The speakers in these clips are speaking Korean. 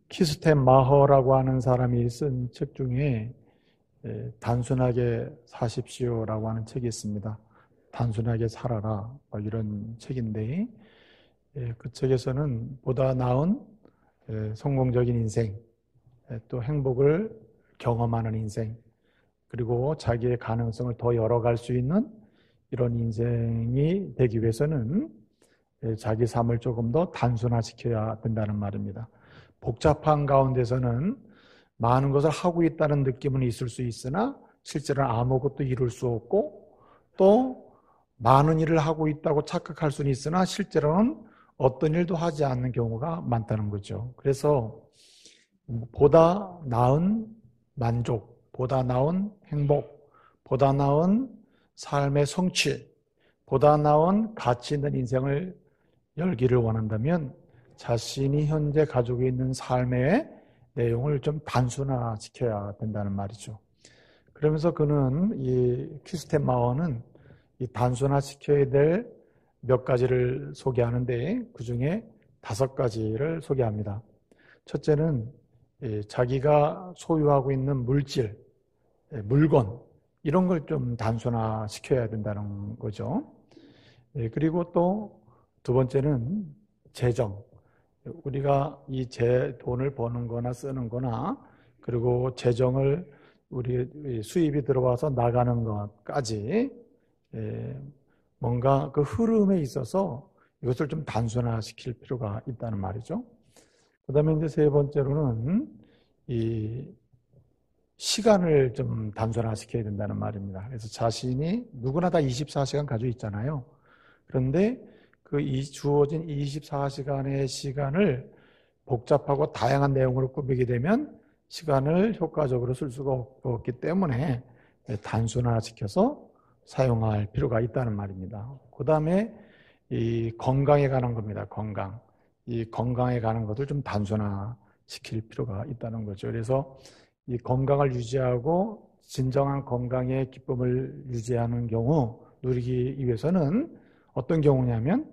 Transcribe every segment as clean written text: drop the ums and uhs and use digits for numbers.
키스텐 마허라고 하는 사람이 쓴 책 중에 단순하게 사십시오라고 하는 책이 있습니다. 단순하게 살아라 이런 책인데 그 책에서는 보다 나은 성공적인 인생, 또 행복을 경험하는 인생, 그리고 자기의 가능성을 더 열어갈 수 있는 이런 인생이 되기 위해서는 자기 삶을 조금 더 단순화시켜야 된다는 말입니다. 복잡한 가운데서는 많은 것을 하고 있다는 느낌은 있을 수 있으나 실제로는 아무것도 이룰 수 없고, 또 많은 일을 하고 있다고 착각할 수는 있으나 실제로는 어떤 일도 하지 않는 경우가 많다는 거죠. 그래서 보다 나은 만족, 보다 나은 행복, 보다 나은 삶의 성취, 보다 나은 가치 있는 인생을 열기를 원한다면 자신이 현재 가지고 있는 삶의 내용을 좀 단순화시켜야 된다는 말이죠. 그러면서 그는 이 퀴스텐 마어는 이 단순화시켜야 될 몇 가지를 소개하는데 그 중에 5가지를 소개합니다. 첫째는 자기가 소유하고 있는 물질, 물건 이런 걸 좀 단순화시켜야 된다는 거죠. 그리고 또 두 번째는 재정. 우리가 이 돈을 버는 거나 쓰는 거나 그리고 재정을 우리 수입이 들어와서 나가는 것까지 뭔가 그 흐름에 있어서 이것을 좀 단순화시킬 필요가 있다는 말이죠. 그 다음에 이제 세 번째로는 이 시간을 좀 단순화시켜야 된다는 말입니다. 그래서 자신이 누구나 다 24시간 가지고 있잖아요. 그런데 그 주어진 24시간의 시간을 복잡하고 다양한 내용으로 꾸미게 되면 시간을 효과적으로 쓸 수가 없기 때문에 단순화시켜서 사용할 필요가 있다는 말입니다. 그 다음에 이 건강에 관한 겁니다. 건강. 이 건강에 관한 것을 좀 단순화시킬 필요가 있다는 거죠. 그래서 이 건강을 유지하고 진정한 건강의 기쁨을 유지하는 경우 누리기 위해서는 어떤 경우냐면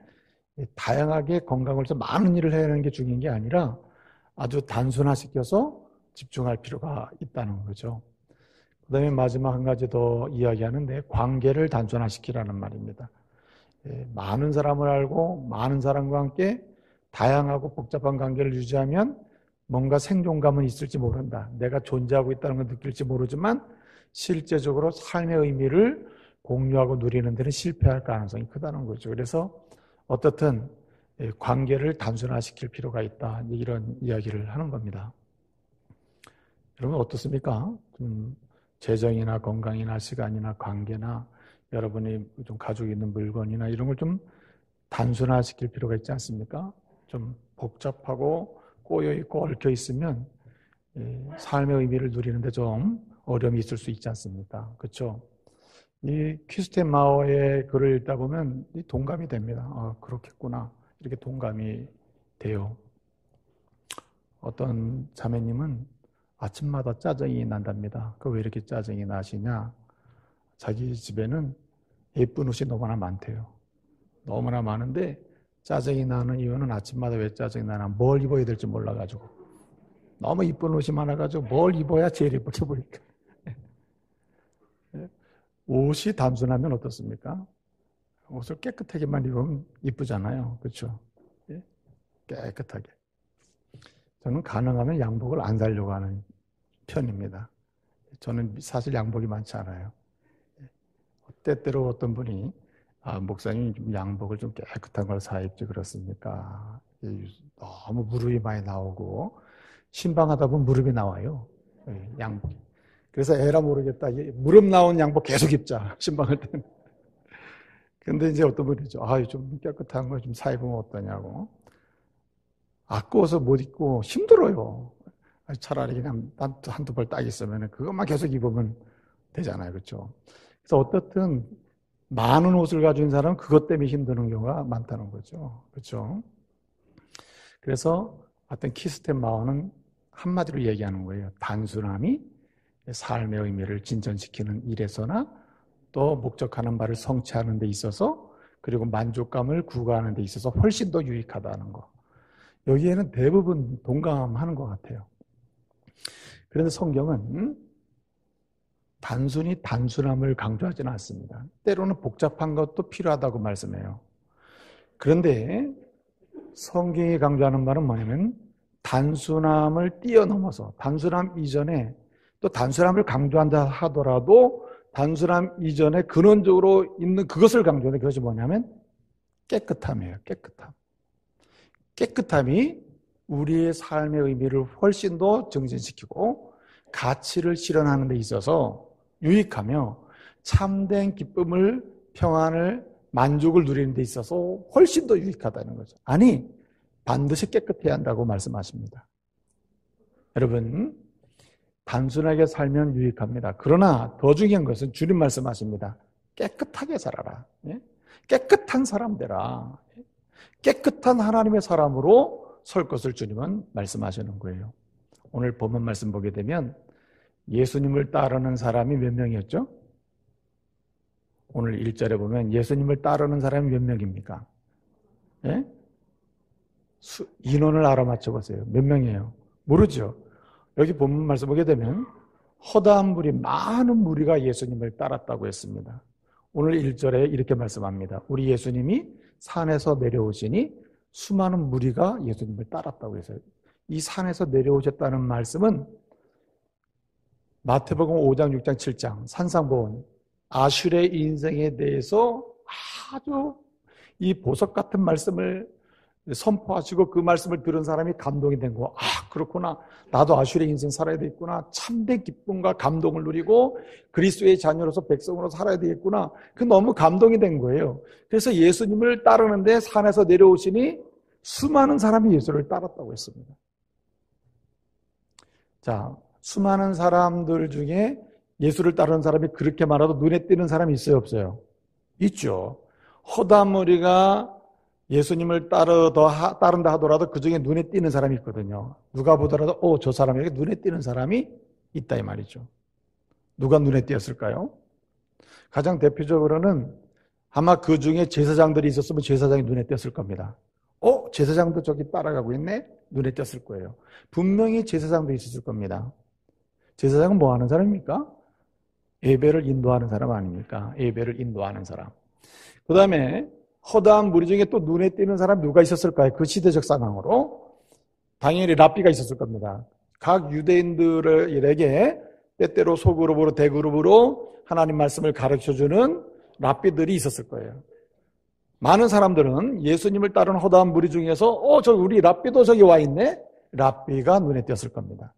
다양하게 건강을 위해서 많은 일을 해야 하는 게 중요한 게 아니라 아주 단순화시켜서 집중할 필요가 있다는 거죠. 그 다음에 마지막 한 가지 더 이야기하는데 관계를 단순화시키라는 말입니다. 많은 사람을 알고 많은 사람과 함께 다양하고 복잡한 관계를 유지하면 뭔가 생존감은 있을지 모른다. 내가 존재하고 있다는 걸 느낄지 모르지만 실제적으로 삶의 의미를 공유하고 누리는 데는 실패할 가능성이 크다는 거죠. 그래서 어떻든 관계를 단순화시킬 필요가 있다. 이런 이야기를 하는 겁니다. 여러분 어떻습니까? 재정이나 건강이나 시간이나 관계나 여러분이 좀 가지고 있는 물건이나 이런 걸 좀 단순화시킬 필요가 있지 않습니까? 좀 복잡하고 꼬여있고 얽혀있으면 삶의 의미를 누리는데 좀 어려움이 있을 수 있지 않습니까? 그렇죠? 이 퀴스텐 마어의 글을 읽다 보면 동감이 됩니다. 아, 그렇겠구나. 이렇게 동감이 돼요. 어떤 자매님은 아침마다 짜증이 난답니다. 그 왜 이렇게 짜증이 나시냐? 자기 집에는 예쁜 옷이 너무나 많대요. 너무나 많은데 짜증이 나는 이유는 아침마다 왜 짜증이 나나 뭘 입어야 될지 몰라가지고 너무 이쁜 옷이 많아가지고 뭘 입어야 제일 예쁘게 보일까. 옷이 단순하면 어떻습니까? 옷을 깨끗하게만 입으면 이쁘잖아요. 그렇죠? 깨끗하게. 저는 가능하면 양복을 안 사려고 하는 편입니다. 저는 사실 양복이 많지 않아요. 때때로 어떤 분이 목사님 좀 양복을 좀 깨끗한 걸 사입지 그렇습니까? 너무 무릎이 많이 나오고 신방하다 보면 무릎이 나와요. 양복이. 그래서 에라 모르겠다. 무릎 나온 양복 계속 입자. 신방할 때는. 근데 이제 어떤 분이죠. 좀 깨끗한 거 좀 사입으면 어떠냐고. 아까워서 못 입고 힘들어요. 차라리 그냥 한두 벌 딱 있으면 그것만 계속 입으면 되잖아요. 그렇죠? 그래서 어떻든 많은 옷을 가진 사람은 그것 때문에 힘드는 경우가 많다는 거죠. 그렇죠? 그래서 어떤 키스텐 마어는 한마디로 얘기하는 거예요. 단순함이 삶의 의미를 진전시키는 일에서나 또 목적하는 바를 성취하는 데 있어서 그리고 만족감을 구가하는 데 있어서 훨씬 더 유익하다는 거. 여기에는 대부분 동감하는 것 같아요. 그런데 성경은 단순히 단순함을 강조하지는 않습니다. 때로는 복잡한 것도 필요하다고 말씀해요. 그런데 성경이 강조하는 말은 뭐냐면 단순함을 뛰어넘어서 단순함 이전에 또 단순함을 강조한다 하더라도 단순함 이전에 근원적으로 있는 그것을 강조하는 그것이 뭐냐면 깨끗함이에요. 깨끗함. 깨끗함이 우리의 삶의 의미를 훨씬 더 정진시키고 가치를 실현하는 데 있어서 유익하며 참된 기쁨을, 평안을, 만족을 누리는 데 있어서 훨씬 더 유익하다는 거죠. 아니, 반드시 깨끗해야 한다고 말씀하십니다. 여러분, 단순하게 살면 유익합니다. 그러나 더 중요한 것은 주님 말씀하십니다. 깨끗하게 살아라. 깨끗한 사람 되라. 깨끗한 하나님의 사람으로 설 것을 주님은 말씀하시는 거예요. 오늘 본문 말씀 보게 되면 예수님을 따르는 사람이 몇 명이었죠? 오늘 1절에 보면 예수님을 따르는 사람이 몇 명입니까? 예? 인원을 알아맞혀 보세요. 몇 명이에요? 모르죠? 여기 본문 말씀 보게 되면 허다한 무리, 많은 무리가 예수님을 따랐다고 했습니다. 오늘 1절에 이렇게 말씀합니다. 우리 예수님이 산에서 내려오시니 수많은 무리가 예수님을 따랐다고 했어요. 이 산에서 내려오셨다는 말씀은 마태복음 5장, 6장, 7장 산상보훈 아슐의 인생에 대해서 아주 이 보석 같은 말씀을 선포하시고 그 말씀을 들은 사람이 감동이 된 거. 아, 그렇구나. 나도 아슐의 인생 살아야 되겠구나. 참된 기쁨과 감동을 누리고 그리스도의 자녀로서 백성으로 살아야 되겠구나. 그 너무 감동이 된 거예요. 그래서 예수님을 따르는데 산에서 내려오시니 수많은 사람이 예수를 따랐다고 했습니다. 자, 수많은 사람들 중에 예수를 따르는 사람이 그렇게 말해도 눈에 띄는 사람이 있어요, 없어요? 있죠. 허다한 무리가 예수님을 따른다 하더라도 그 중에 눈에 띄는 사람이 있거든요. 누가 보더라도 저 사람에게 눈에 띄는 사람이 있다 이 말이죠. 누가 눈에 띄었을까요? 가장 대표적으로는 아마 그 중에 제사장들이 있었으면 제사장이 눈에 띄었을 겁니다. 제사장도 저기 따라가고 있네? 눈에 띄었을 거예요. 분명히 제사장도 있었을 겁니다. 제사장은 뭐 하는 사람입니까? 예배를 인도하는 사람 아닙니까? 예배를 인도하는 사람. 그 다음에 허다한 무리 중에 또 눈에 띄는 사람 누가 있었을까요? 그 시대적 상황으로 당연히 랍비가 있었을 겁니다. 각 유대인들에게 때때로 소그룹으로 대그룹으로 하나님 말씀을 가르쳐주는 랍비들이 있었을 거예요. 많은 사람들은 예수님을 따르는 허다한 무리 중에서 우리 랍비도 저기 와 있네? 랍비가 눈에 띄었을 겁니다.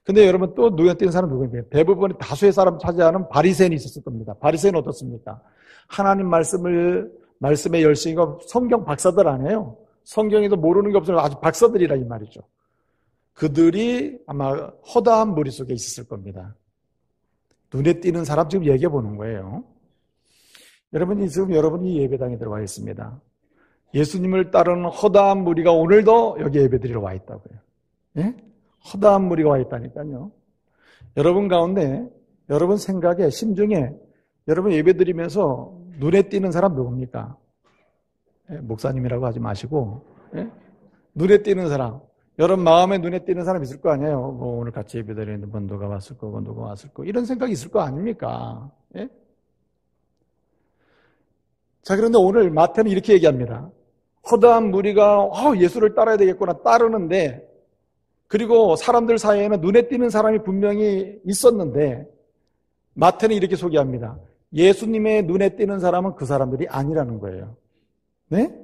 근데 여러분 또 눈에 띄는 사람은 누구입니까? 대부분 다수의 사람 차지하는 바리새인이 있었을 겁니다. 바리새인은 어떻습니까? 하나님 말씀의 열심이고 성경 박사들 아니에요. 성경에도 모르는 게 없어요. 아주 박사들이라 이 말이죠. 그들이 아마 허다한 무리 속에 있었을 겁니다. 눈에 띄는 사람 지금 얘기해 보는 거예요. 지금 여러분이 예배당에 들어와 있습니다. 예수님을 따르는 허다한 무리가 오늘도 여기 예배드리러 와 있다고요. 예? 허다한 무리가 와 있다니까요. 여러분 가운데, 여러분 생각에, 심중에, 여러분 예배드리면서 눈에 띄는 사람 누굽니까? 예? 목사님이라고 하지 마시고, 예? 눈에 띄는 사람. 여러분 마음에 눈에 띄는 사람 있을 거 아니에요? 오늘 같이 예배드리는데 누가 왔을 거고, 누가 왔을 거고, 이런 생각이 있을 거 아닙니까? 예? 자, 그런데 오늘 마태는 이렇게 얘기합니다. 허다한 무리가 예수를 따라야 되겠구나 따르는데 그리고 사람들 사이에는 눈에 띄는 사람이 분명히 있었는데 마태는 이렇게 소개합니다. 예수님의 눈에 띄는 사람은 그 사람들이 아니라는 거예요. 네?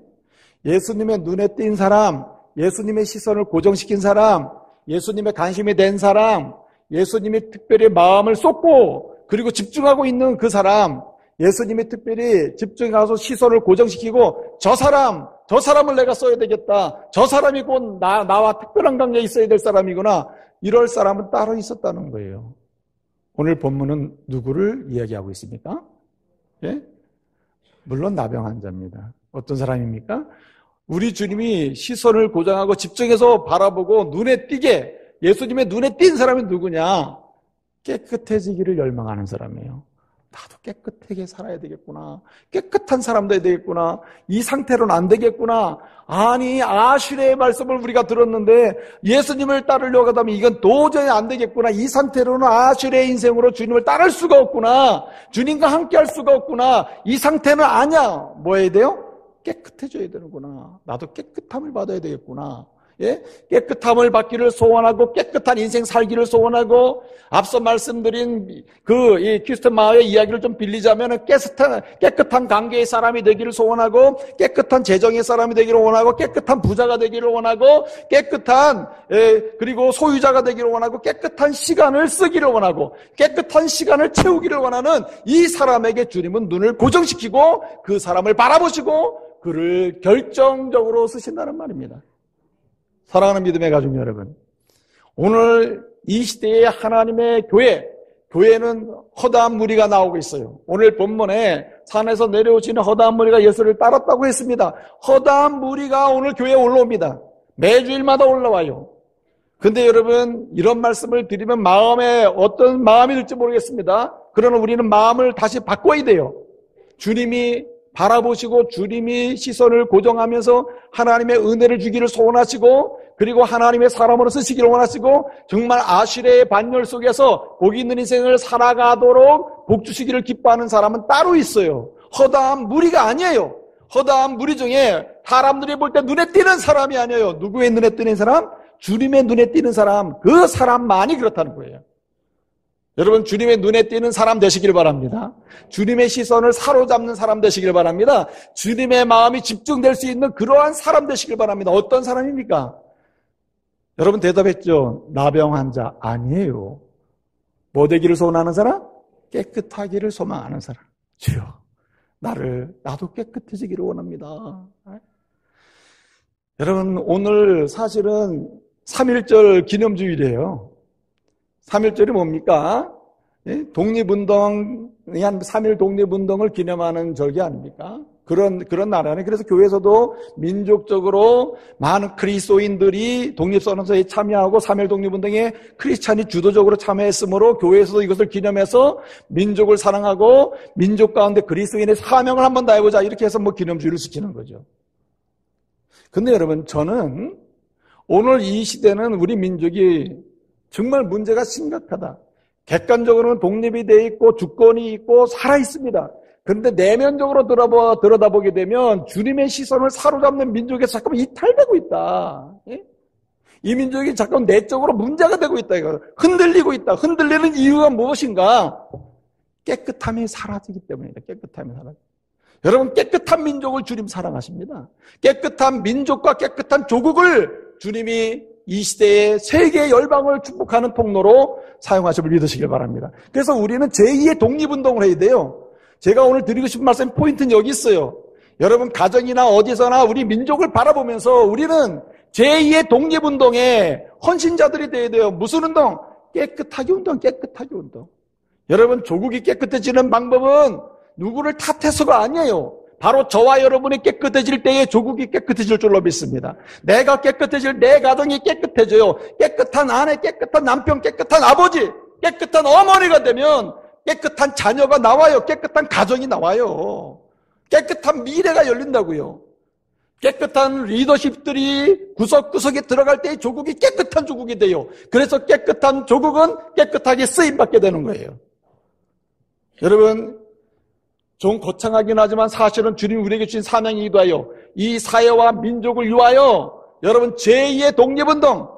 예수님의 눈에 띈 사람, 예수님의 시선을 고정시킨 사람, 예수님의 관심이 된 사람, 예수님이 특별히 마음을 쏟고 그리고 집중하고 있는 그 사람, 예수님이 특별히 집중해서 시선을 고정시키고 저 사람을 내가 써야 되겠다. 저 사람이 곧 나와 특별한 관계에 있어야 될 사람이구나. 이럴 사람은 따로 있었다는 거예요. 오늘 본문은 누구를 이야기하고 있습니까? 예? 물론 나병 환자입니다. 어떤 사람입니까? 우리 주님이 시선을 고정하고 집중해서 바라보고 눈에 띄게 예수님의 눈에 띈 사람이 누구냐? 깨끗해지기를 열망하는 사람이에요. 나도 깨끗하게 살아야 되겠구나. 깨끗한 사람 돼야 되겠구나. 이 상태로는 안 되겠구나. 아니, 아슈레의 말씀을 우리가 들었는데 예수님을 따르려고 하다면 이건 도저히 안 되겠구나. 이 상태로는 아슈레의 인생으로 주님을 따를 수가 없구나. 주님과 함께 할 수가 없구나. 이 상태는 아니야. 뭐 해야 돼요? 깨끗해져야 되는구나. 나도 깨끗함을 받아야 되겠구나. 예? 깨끗함을 받기를 소원하고 깨끗한 인생 살기를 소원하고 앞서 말씀드린 이 퀴스턴 마을의 이야기를 좀 빌리자면 깨끗한 관계의 사람이 되기를 소원하고 깨끗한 재정의 사람이 되기를 원하고 깨끗한 부자가 되기를 원하고 깨끗한 그리고 소유자가 되기를 원하고 깨끗한 시간을 쓰기를 원하고 깨끗한 시간을 채우기를 원하는 이 사람에게 주님은 눈을 고정시키고 그 사람을 바라보시고 그를 결정적으로 쓰신다는 말입니다. 사랑하는 믿음의 가족 여러분, 오늘 이 시대의 하나님의 교회는 허다한 무리가 나오고 있어요. 오늘 본문에 산에서 내려오시는 허다한 무리가 예수를 따랐다고 했습니다. 허다한 무리가 오늘 교회에 올라옵니다. 매주일마다 올라와요. 근데 여러분, 이런 말씀을 드리면 마음에 어떤 마음이 들지 모르겠습니다. 그러나 우리는 마음을 다시 바꿔야 돼요. 주님이 바라보시고 주님이 시선을 고정하면서 하나님의 은혜를 주기를 소원하시고 그리고 하나님의 사람으로 쓰시기를 원하시고 정말 아슈레의 반열 속에서 복 있는 인생을 살아가도록 복 주시기를 기뻐하는 사람은 따로 있어요. 허다한 무리가 아니에요. 허다한 무리 중에 사람들이 볼 때 눈에 띄는 사람이 아니에요. 누구의 눈에 띄는 사람? 주님의 눈에 띄는 사람. 그 사람만이 그렇다는 거예요. 여러분, 주님의 눈에 띄는 사람 되시길 바랍니다. 주님의 시선을 사로잡는 사람 되시길 바랍니다. 주님의 마음이 집중될 수 있는 그러한 사람 되시길 바랍니다. 어떤 사람입니까? 여러분 대답했죠? 나병 환자 아니에요. 뭐 되기를 소원하는 사람? 깨끗하기를 소망하는 사람. 주여, 나도 깨끗해지기를 원합니다. 여러분, 오늘 사실은 3.1절 기념주일이에요. 3.1절이 뭡니까? 독립운동, 한 3.1 독립운동을 기념하는 절기 아닙니까? 그런 나라네. 그래서 교회에서도 민족적으로 많은 그리스도인들이 독립선언서에 참여하고 3.1 독립운동에 크리스찬이 주도적으로 참여했으므로 교회에서도 이것을 기념해서 민족을 사랑하고 민족 가운데 그리스도인의 사명을 한번 다해보자. 이렇게 해서 기념주의를 지키는 거죠. 근데 여러분, 저는 오늘 이 시대는 우리 민족이 정말 문제가 심각하다. 객관적으로는 독립이 돼 있고 주권이 있고 살아 있습니다. 그런데 내면적으로 들여다보게 되면 주님의 시선을 사로잡는 민족에서 잠깐만 이탈되고 있다. 이 민족이 잠깐 내적으로 문제가 되고 있다. 이거 흔들리고 있다. 흔들리는 이유가 무엇인가? 깨끗함이 사라지기 때문이다. 깨끗함이 사라져. 여러분, 깨끗한 민족을 주님 사랑하십니다. 깨끗한 민족과 깨끗한 조국을 주님이 이 시대의 세계 열방을 축복하는 통로로 사용하심을 믿으시길 바랍니다. 그래서 우리는 제2의 독립운동을 해야 돼요. 제가 오늘 드리고 싶은 말씀 포인트는 여기 있어요. 여러분, 가정이나 어디서나 우리 민족을 바라보면서 우리는 제2의 독립운동의 헌신자들이 되어야 돼요. 무슨 운동? 깨끗하게 운동, 깨끗하게 운동. 여러분, 조국이 깨끗해지는 방법은 누구를 탓해서가 아니에요. 바로 저와 여러분이 깨끗해질 때에 조국이 깨끗해질 줄로 믿습니다. 내가 깨끗해질 내 가정이 깨끗해져요. 깨끗한 아내, 깨끗한 남편, 깨끗한 아버지, 깨끗한 어머니가 되면 깨끗한 자녀가 나와요. 깨끗한 가정이 나와요. 깨끗한 미래가 열린다고요. 깨끗한 리더십들이 구석구석에 들어갈 때 조국이 깨끗한 조국이 돼요. 그래서 깨끗한 조국은 깨끗하게 쓰임받게 되는 거예요. 여러분, 좀 거창하긴 하지만 사실은 주님 우리에게 주신 사명이기도 하여 이 사회와 민족을 위하여 여러분 제2의 독립운동,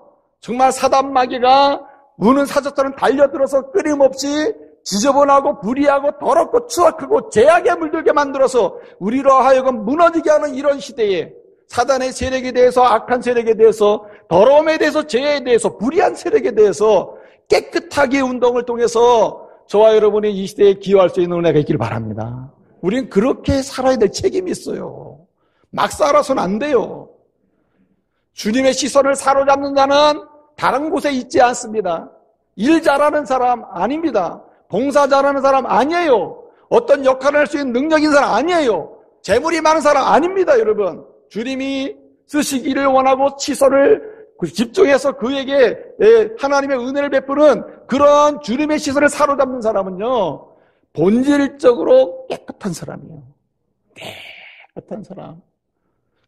정말 사단 마귀가 무는 사자처럼 달려들어서 끊임없이 지저분하고 불의하고 더럽고 추악하고 죄악에 물들게 만들어서 우리로 하여금 무너지게 하는 이런 시대에 사단의 세력에 대해서, 악한 세력에 대해서, 더러움에 대해서, 죄에 대해서, 불의한 세력에 대해서 깨끗하게 운동을 통해서 저와 여러분이 이 시대에 기여할 수 있는 은혜가 있기를 바랍니다. 우리는 그렇게 살아야 될 책임이 있어요. 막 살아서는 안 돼요. 주님의 시선을 사로잡는 자는 다른 곳에 있지 않습니다. 일 잘하는 사람 아닙니다. 봉사 잘하는 사람 아니에요. 어떤 역할을 할 수 있는 능력 있는 사람 아니에요. 재물이 많은 사람 아닙니다, 여러분. 주님이 쓰시기를 원하고 시선을 집중해서 그에게 하나님의 은혜를 베푸는 그런 주님의 시선을 사로잡는 사람은요, 본질적으로 깨끗한 사람이에요. 깨끗한 사람.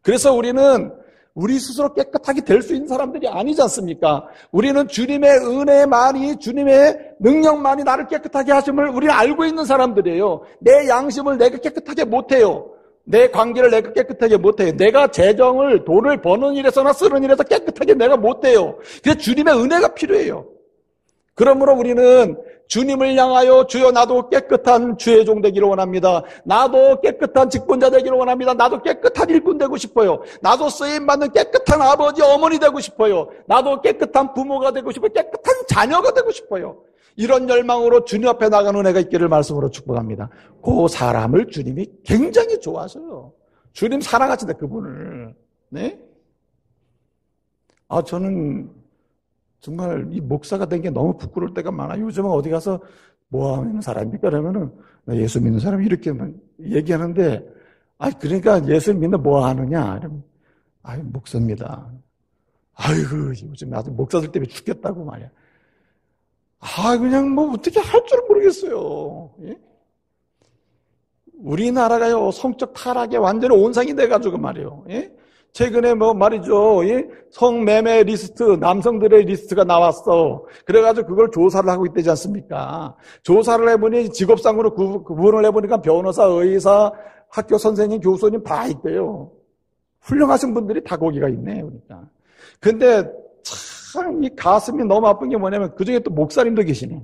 그래서 우리는 우리 스스로 깨끗하게 될 수 있는 사람들이 아니지 않습니까? 우리는 주님의 은혜만이, 주님의 능력만이 나를 깨끗하게 하심을 우리는 알고 있는 사람들이에요. 내 양심을 내가 깨끗하게 못해요. 내 관계를 내가 깨끗하게 못해요. 내가 재정을, 돈을 버는 일에서나 쓰는 일에서 깨끗하게 내가 못해요. 그래서 주님의 은혜가 필요해요. 그러므로 우리는 주님을 향하여 주여 나도 깨끗한 주의 종 되기를 원합니다. 나도 깨끗한 직분자 되기를 원합니다. 나도 깨끗한 일꾼 되고 싶어요. 나도 쓰임받는 깨끗한 아버지, 어머니 되고 싶어요. 나도 깨끗한 부모가 되고 싶어요. 깨끗한 자녀가 되고 싶어요. 이런 열망으로 주님 앞에 나가는 은혜가 있기를 말씀으로 축복합니다. 그 사람을 주님이 굉장히 좋아하셔요. 주님 사랑하신다, 그분을. 네? 저는 정말 이 목사가 된 게 너무 부끄러울 때가 많아요. 요즘은 어디 가서 뭐 하는 사람입니까? 그러면은 나 예수 믿는 사람이 이렇게 얘기하는데, 그러니까 예수 믿는 뭐 하느냐? 이러면, 목사입니다. 아이고, 요즘 아주 목사들 때문에 죽겠다고 말이야. 그냥 뭐 어떻게 할 줄 모르겠어요. 예? 우리나라가요, 성적 타락에 완전히 온상이 돼가지고 말이에요. 예? 최근에 말이죠. 성매매 리스트, 남성들의 리스트가 나왔어. 그래가지고 그걸 조사를 하고 있다지 않습니까? 조사를 해보니 직업상으로 구분을 해보니까 변호사, 의사, 학교 선생님, 교수님 다 있대요. 훌륭하신 분들이 다 거기가 있네, 그러니까. 근데 참 이 가슴이 너무 아픈 게 뭐냐면 그 중에 또 목사님도 계시네.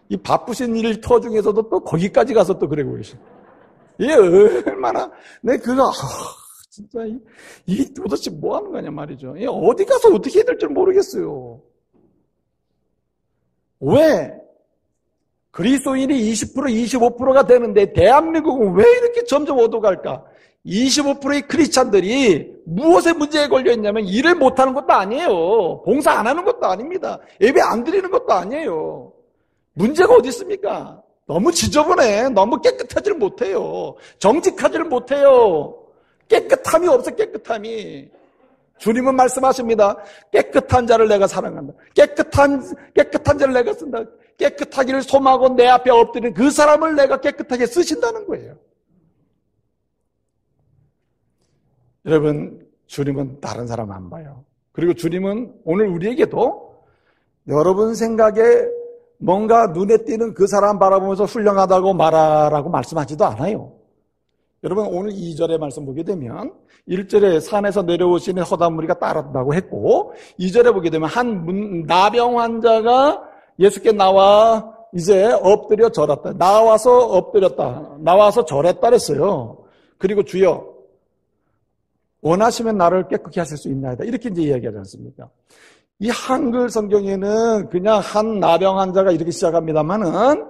이 바쁘신 일 터 중에서도 또 거기까지 가서 또 그러고 계시네. 이게 얼마나, 진짜 이 도대체 뭐 하는 거냐 말이죠. 어디 가서 어떻게 해야 될지 모르겠어요. 왜? 그리스도인이 20%, 25%가 되는데 대한민국은 왜 이렇게 점점 어두갈까? 25%의 크리스찬들이 무엇에 문제에 걸려 있냐면 일을 못하는 것도 아니에요. 봉사 안 하는 것도 아닙니다. 예배 안 드리는 것도 아니에요. 문제가 어디 있습니까? 너무 지저분해. 너무 깨끗하지를 못해요. 정직하지를 못해요. 깨끗함이 없어, 깨끗함이. 주님은 말씀하십니다. 깨끗한 자를 내가 사랑한다. 깨끗한 자를 내가 쓴다. 깨끗하기를 소망하고 내 앞에 엎드린 그 사람을 내가 깨끗하게 쓰신다는 거예요. 여러분, 주님은 다른 사람 안 봐요. 그리고 주님은 오늘 우리에게도 여러분 생각에 뭔가 눈에 띄는 그 사람 바라보면서 훌륭하다고 말하라고 말씀하지도 않아요. 여러분 오늘 2절의 말씀 보게 되면 1절에 산에서 내려오시는 허다한 무리가 따랐다고 했고 2절에 보게 되면 한 나병 환자가 예수께 나와 이제 엎드려 절했다. 나와서 엎드렸다. 나와서 절했다 그랬어요. 그리고 주여 원하시면 나를 깨끗게 하실 수 있나이다. 이렇게 이제 이야기하지 않습니까? 이 한글 성경에는 그냥 한 나병 환자가 이렇게 시작합니다만은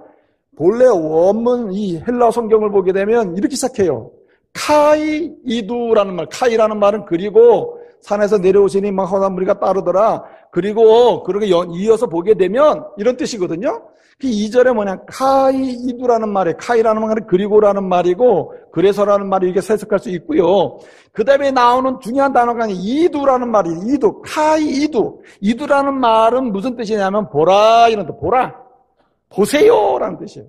본래 원문 이 헬라 성경을 보게 되면 이렇게 시작해요. 카이이두라는 말, 카이라는 말은 그리고 산에서 내려오시니 막 허다한 무리가 따르더라. 그리고 그렇게 이어서 보게 되면 이런 뜻이거든요. 그 2절에 뭐냐, 카이이두라는 말이에요. 카이라는 말은 그리고라는 말이고 그래서라는 말이 이게 해석할 수 있고요. 그 다음에 나오는 중요한 단어가 이두라는 말이에요. 이두, 카이이두. 이두라는 말은 무슨 뜻이냐면 보라 이런 뜻, 보라. 보세요라는 뜻이에요.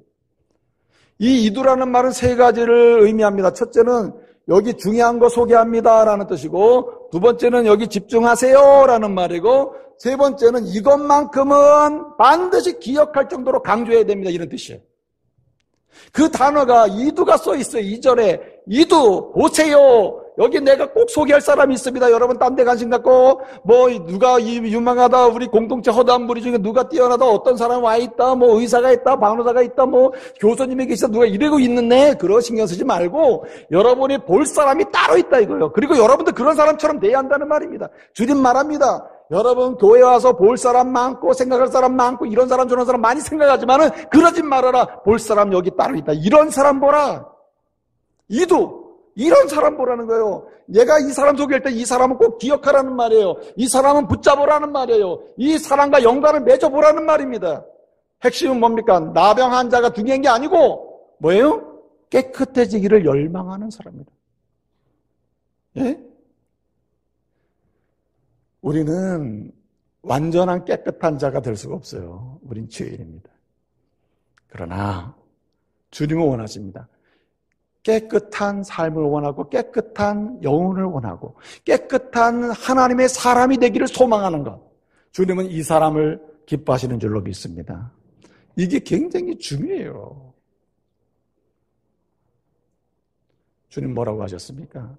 이 이두라는 말은 세 가지를 의미합니다. 첫째는 여기 중요한 거 소개합니다라는 뜻이고, 두 번째는 여기 집중하세요라는 말이고, 세 번째는 이것만큼은 반드시 기억할 정도로 강조해야 됩니다. 이런 뜻이에요. 그 단어가 이두가 써 있어요. 2절에 이두 보세요. 여기 내가 꼭 소개할 사람이 있습니다. 여러분 딴 데 관심 갖고 뭐 누가 유망하다 우리 공동체 허다한 무리 중에 누가 뛰어나다 어떤 사람 와 있다 뭐 의사가 있다 간호사가 있다 뭐 교수님이 계시다 누가 이러고 있는데 그런 신경 쓰지 말고 여러분이 볼 사람이 따로 있다 이거예요. 그리고 여러분도 그런 사람처럼 돼야 한다는 말입니다. 주님 말합니다. 여러분 교회 와서 볼 사람 많고 생각할 사람 많고 이런 사람 저런 사람 많이 생각하지만은 그러지 말아라. 볼 사람 여기 따로 있다. 이런 사람 보라. 이런 사람 보라는 거예요. 얘가 이 사람 소개할 때 이 사람은 꼭 기억하라는 말이에요. 이 사람은 붙잡으라는 말이에요. 이 사람과 연관을 맺어보라는 말입니다. 핵심은 뭡니까? 나병 환자가 중요한 게 아니고 뭐예요? 깨끗해지기를 열망하는 사람입니다. 예? 우리는 완전한 깨끗한 자가 될 수가 없어요. 우린 죄인입니다. 그러나 주님은 원하십니다. 깨끗한 삶을 원하고 깨끗한 영혼을 원하고 깨끗한 하나님의 사람이 되기를 소망하는 것. 주님은 이 사람을 기뻐하시는 줄로 믿습니다. 이게 굉장히 중요해요. 주님 뭐라고 하셨습니까?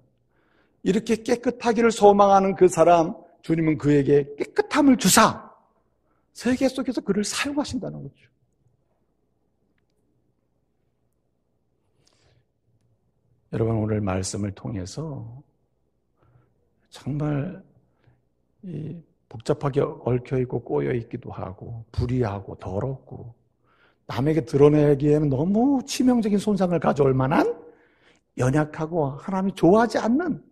이렇게 깨끗하기를 소망하는 그 사람, 주님은 그에게 깨끗함을 주사 세계 속에서 그를 사용하신다는 거죠. 여러분, 오늘 말씀을 통해서 정말 복잡하게 얽혀있고 꼬여있기도 하고 불의하고 더럽고 남에게 드러내기에는 너무 치명적인 손상을 가져올 만한 연약하고 하나님이 좋아하지 않는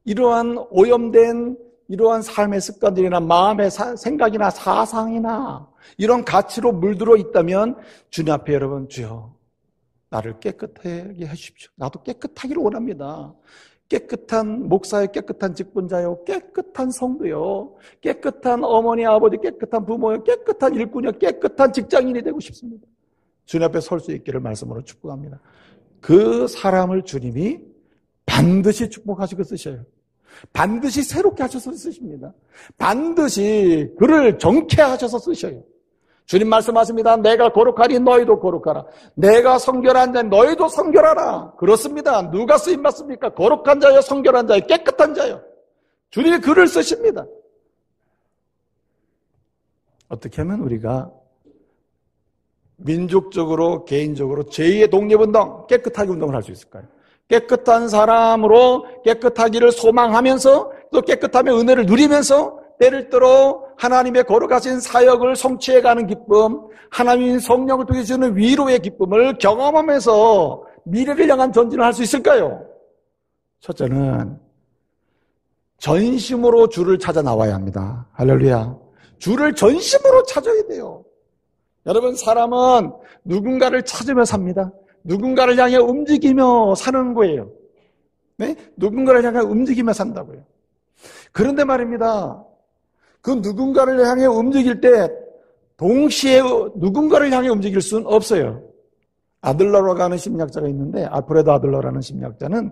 이러한 오염된 이러한 삶의 습관들이나 마음의 생각이나 사상이나 이런 가치로 물들어 있다면 주님 앞에 여러분, 주여 나를 깨끗하게 해주십시오. 나도 깨끗하기를 원합니다. 깨끗한 목사요, 깨끗한 직분자요, 깨끗한 성도요, 깨끗한 어머니, 아버지, 깨끗한 부모요, 깨끗한 일꾼이요, 깨끗한 직장인이 되고 싶습니다. 주님 앞에 설 수 있기를 말씀으로 축복합니다. 그 사람을 주님이 반드시 축복하시고 쓰셔요. 반드시 새롭게 하셔서 쓰십니다. 반드시 그를 정케하셔서 쓰셔요. 주님 말씀하십니다. 내가 거룩하니 너희도 거룩하라. 내가 성결한 자 너희도 성결하라. 그렇습니다. 누가 쓰임받습니까? 거룩한 자여, 성결한 자여, 깨끗한 자여. 주님이 글을 쓰십니다. 어떻게 하면 우리가 민족적으로, 개인적으로 제2의 독립운동, 깨끗하게 운동을 할 수 있을까요? 깨끗한 사람으로 깨끗하기를 소망하면서 또 깨끗함의 은혜를 누리면서 때를 들어 하나님의 거룩하신 사역을 성취해가는 기쁨, 하나님 성령을 통해 주는 위로의 기쁨을 경험하면서 미래를 향한 전진을 할 수 있을까요? 첫째는 전심으로 주를 찾아 나와야 합니다. 할렐루야. 주를 전심으로 찾아야 돼요. 여러분, 사람은 누군가를 찾으며 삽니다. 누군가를 향해 움직이며 사는 거예요. 네? 누군가를 향해 움직이며 산다고요. 그런데 말입니다. 그 누군가를 향해 움직일 때 동시에 누군가를 향해 움직일 수는 없어요. 아들러라고 하는 심리학자가 있는데, 알프레드 아들러라는 심리학자는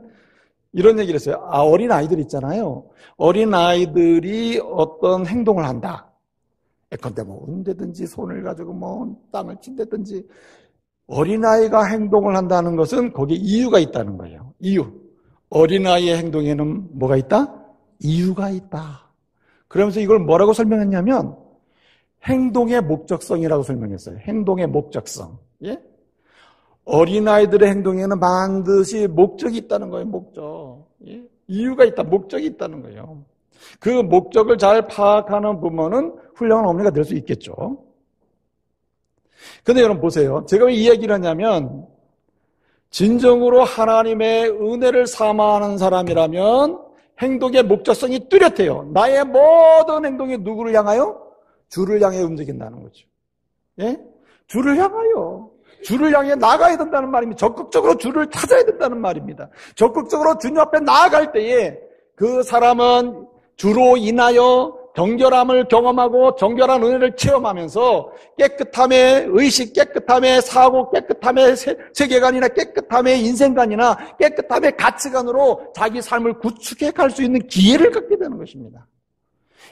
이런 얘기를 했어요. 어린 아이들 있잖아요. 어린 아이들이 어떤 행동을 한다. 예컨대 뭐 언제든지 손을 가지고 뭐 땅을 친다든지, 어린아이가 행동을 한다는 것은 거기에 이유가 있다는 거예요. 이유. 어린아이의 행동에는 뭐가 있다? 이유가 있다. 그러면서 이걸 뭐라고 설명했냐면 행동의 목적성이라고 설명했어요. 행동의 목적성. 예? 어린아이들의 행동에는 반드시 목적이 있다는 거예요. 목적. 예? 이유가 있다. 목적이 있다는 거예요. 그 목적을 잘 파악하는 부모는 훌륭한 어머니가 될 수 있겠죠. 근데 여러분 보세요. 제가 왜 이 얘기를 하냐면 진정으로 하나님의 은혜를 사모하는 사람이라면 행동의 목적성이 뚜렷해요. 나의 모든 행동이 누구를 향하여? 주를 향해 움직인다는 거죠. 예? 주를 향하여. 주를 향해 나가야 된다는 말입니다. 적극적으로 주를 찾아야 된다는 말입니다. 적극적으로 주님 앞에 나아갈 때에 그 사람은 주로 인하여 정결함을 경험하고 정결한 은혜를 체험하면서 깨끗함의 의식, 깨끗함의 사고, 깨끗함의 세계관이나 깨끗함의 인생관이나 깨끗함의 가치관으로 자기 삶을 구축해 갈 수 있는 기회를 갖게 되는 것입니다.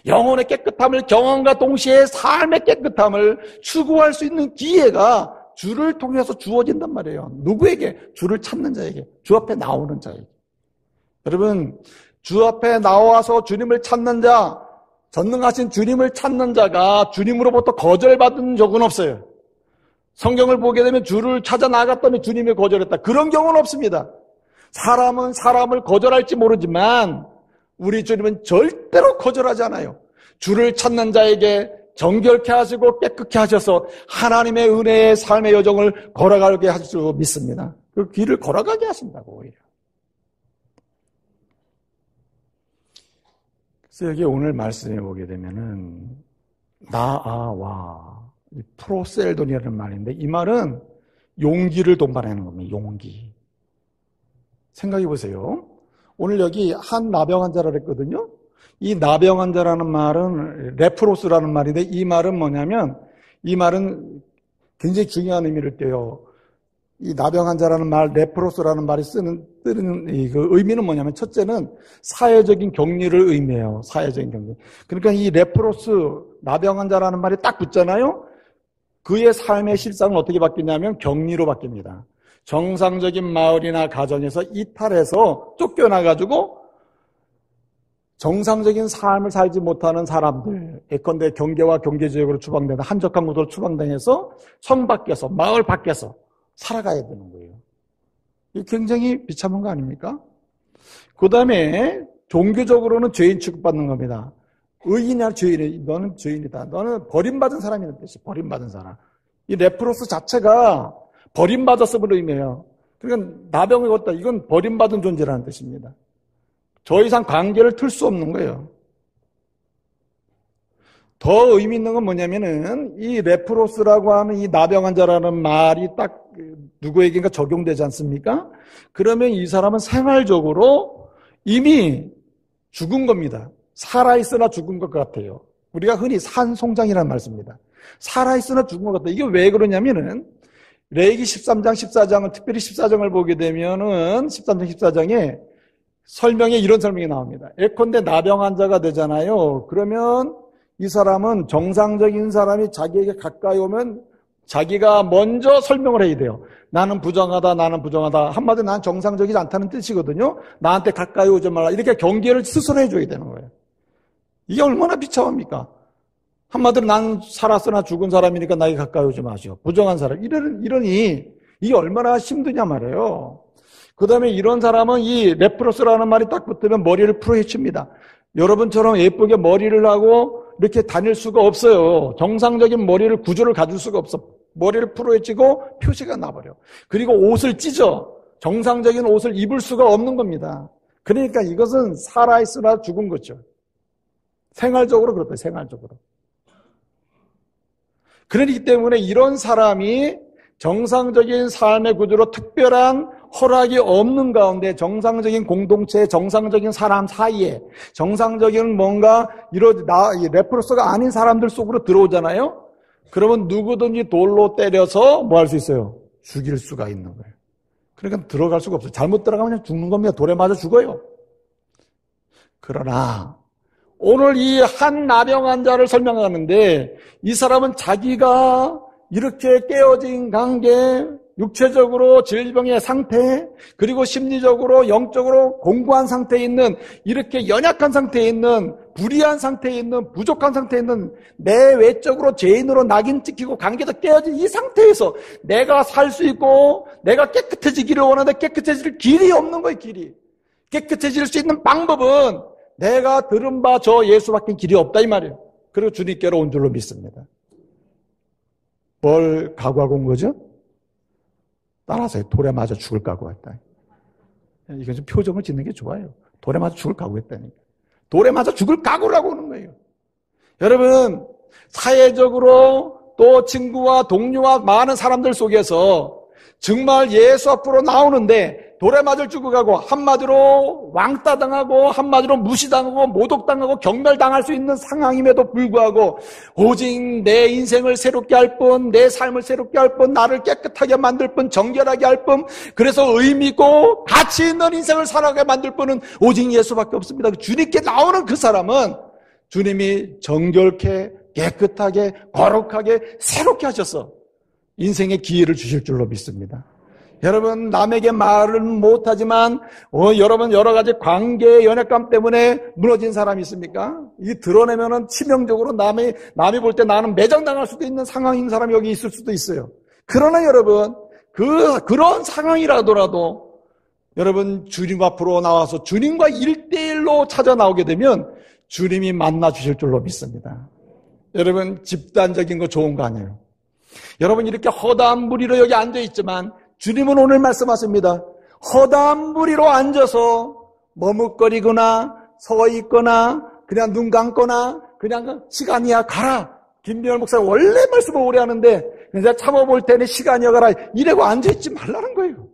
영혼의 깨끗함을 경험과 동시에 삶의 깨끗함을 추구할 수 있는 기회가 주를 통해서 주어진단 말이에요. 누구에게? 주를 찾는 자에게, 주 앞에 나오는 자에게. 여러분, 주 앞에 나와서 주님을 찾는 자, 전능하신 주님을 찾는 자가 주님으로부터 거절받은 적은 없어요. 성경을 보게 되면 주를 찾아 나갔더니 주님이 거절했다. 그런 경우는 없습니다. 사람은 사람을 거절할지 모르지만 우리 주님은 절대로 거절하지 않아요. 주를 찾는 자에게 정결케 하시고 깨끗게 하셔서 하나님의 은혜의 삶의 여정을 걸어가게 하실 줄 믿습니다. 그 길을 걸어가게 하신다고 오히려. 그래서 여기 오늘 말씀해 보게 되면은 나아와 프로셀돈이라는 말인데 이 말은 용기를 동반하는 겁니다. 용기. 생각해 보세요. 오늘 여기 한 나병 환자라 그랬거든요. 이 나병 환자라는 말은 레프로스라는 말인데 이 말은 뭐냐면 이 말은 굉장히 중요한 의미를 떼요. 이 나병한 자라는 말, 레프로스라는 말이 뜨는 그 의미는 뭐냐면, 첫째는 사회적인 격리를 의미해요. 사회적인 격리. 그러니까 이 레프로스, 나병한 자라는 말이 딱 붙잖아요. 그의 삶의 실상은 어떻게 바뀌냐면 격리로 바뀝니다. 정상적인 마을이나 가정에서 이탈해서 쫓겨나가지고 정상적인 삶을 살지 못하는 사람들, 예컨대 경계와 경계지역으로 추방되는 한적한 곳으로 추방당해서 성 밖에서, 마을 밖에서 살아가야 되는 거예요. 이게 굉장히 비참한 거 아닙니까? 그 다음에 종교적으로는 죄인 취급받는 겁니다. 의인이야 죄인이, 너는 죄인이다. 너는 버림받은 사람이라는 뜻이 버림받은 사람. 이 레프로스 자체가 버림받았음을 의미해요. 그러니까 나병이 왔다. 이건 버림받은 존재라는 뜻입니다. 더 이상 관계를 틀 수 없는 거예요. 더 의미 있는 건 뭐냐면은 이 레프로스라고 하는 이 나병한 자라는 말이 딱 누구에게인가 적용되지 않습니까? 그러면 이 사람은 생활적으로 이미 죽은 겁니다. 살아있으나 죽은 것 같아요. 우리가 흔히 산송장이라는 말 씁니다. 살아있으나 죽은 것 같다. 이게 왜 그러냐면은 레위기 13장, 14장은 특별히 14장을 보게 되면은 13장, 14장에 설명에 이런 설명이 나옵니다. 예컨대 나병한 자가 되잖아요. 그러면 이 사람은 정상적인 사람이 자기에게 가까이 오면 자기가 먼저 설명을 해야 돼요. 나는 부정하다, 나는 부정하다. 한마디로 나는 정상적이지 않다는 뜻이거든요. 나한테 가까이 오지 말라. 이렇게 경계를 스스로 해줘야 되는 거예요. 이게 얼마나 비참합니까? 한마디로 난 살았으나 죽은 사람이니까 나에게 가까이 오지 마시오. 부정한 사람. 이러니 이게 얼마나 힘드냐 말이에요. 그 다음에 이런 사람은 이 레프로스라는 말이 딱 붙으면 머리를 풀어헤칩니다. 여러분처럼 예쁘게 머리를 하고 이렇게 다닐 수가 없어요. 정상적인 머리를 구조를 가질 수가 없어. 머리를 풀어헤치고 표시가 나버려. 그리고 옷을 찢어. 정상적인 옷을 입을 수가 없는 겁니다. 그러니까 이것은 살아있으나 죽은 거죠. 생활적으로 그렇다. 생활적으로. 그렇기 때문에 이런 사람이 정상적인 삶의 구조로 특별한 허락이 없는 가운데 정상적인 공동체, 정상적인 사람 사이에 정상적인 뭔가 레프로스가 아닌 사람들 속으로 들어오잖아요. 그러면 누구든지 돌로 때려서 뭐 할 수 있어요? 죽일 수가 있는 거예요. 그러니까 들어갈 수가 없어요. 잘못 들어가면 그냥 죽는 겁니다. 돌에 맞아 죽어요. 그러나 오늘 이 한 나병한 자를 설명하는데 이 사람은 자기가 이렇게 깨어진 관계, 육체적으로 질병의 상태, 그리고 심리적으로 영적으로 공고한 상태에 있는 이렇게 연약한 상태에 있는 불의한 상태에 있는 부족한 상태에 있는 내 외적으로 죄인으로 낙인 찍히고 관계도 깨어진 이 상태에서 내가 살 수 있고 내가 깨끗해지기를 원하는데 깨끗해질 길이 없는 거예요. 길이. 깨끗해질 수 있는 방법은 내가 들은 바 저 예수밖에 길이 없다 이 말이에요. 그리고 주님께로 온 줄로 믿습니다. 뭘 각오하고 온 거죠? 따라서 돌에 맞아 죽을 각오했다. 이건 좀 표정을 짓는 게 좋아요. 돌에 맞아 죽을 각오했다니까. 돌에 맞아 죽을 각오를 하고 오는 거예요. 여러분, 사회적으로 또 친구와 동료와 많은 사람들 속에서 정말 예수 앞으로 나오는데 돌에 맞을 죽어가고 한마디로 왕따 당하고 한마디로 무시당하고 모독당하고 경멸당할 수 있는 상황임에도 불구하고 오직 내 인생을 새롭게 할 뿐, 내 삶을 새롭게 할 뿐, 나를 깨끗하게 만들 뿐, 정결하게 할 뿐, 그래서 의미 있고 가치 있는 인생을 살아가게 만들 뿐은 오직 예수밖에 없습니다. 주님께 나오는 그 사람은 주님이 정결케 깨끗하게 거룩하게 새롭게 하셔서 인생의 기회를 주실 줄로 믿습니다. 여러분, 남에게 말은 못하지만 여러분 여러 가지 관계의 연약감 때문에 무너진 사람이 있습니까? 이 드러내면은 치명적으로 남이 볼 때 나는 매장당할 수도 있는 상황인 사람이 여기 있을 수도 있어요. 그러나 여러분, 그런 상황이라더라도 여러분 주님 앞으로 나와서 주님과 1대1로 찾아 나오게 되면 주님이 만나 주실 줄로 믿습니다. 여러분, 집단적인 거 좋은 거 아니에요? 여러분, 이렇게 허다한 무리로 여기 앉아있지만 주님은 오늘 말씀하십니다. 허다한 무리로 앉아서 머뭇거리거나 서 있거나 그냥 눈 감거나 그냥 시간이야 가라. 김병열 목사가 원래 말씀을 오래 하는데 그냥 참아볼 때는 시간이야 가라. 이래고 앉아있지 말라는 거예요.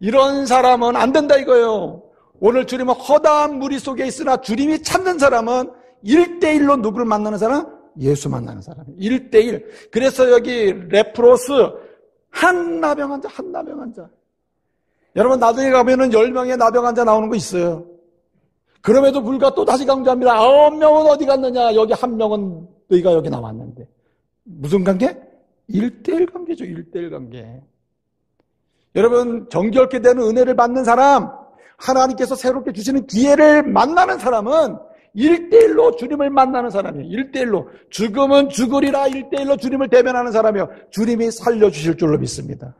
이런 사람은 안 된다 이거예요. 오늘 주님은 허다한 무리 속에 있으나 주님이 찾는 사람은 1대1로 누구를 만나는 사람? 예수 만나는 사람. 1대1. 그래서 여기 레프로스 한 나병 환자, 한 나병 환자. 여러분, 나중에 가면은 10명의 나병 환자 나오는 거 있어요. 그럼에도 불구하고 또 다시 강조합니다. 9명은 어디 갔느냐? 여기 1명은 너희가 여기 나왔는데. 무슨 관계? 1:1 관계죠. 1:1 관계. 여러분, 정결케 되는 은혜를 받는 사람, 하나님께서 새롭게 주시는 기회를 만나는 사람은 1:1로 주님을 만나는 사람이에요. 1:1로. 죽으면 죽으리라 1:1로 주님을 대면하는 사람이요. 주님이 살려주실 줄로 믿습니다.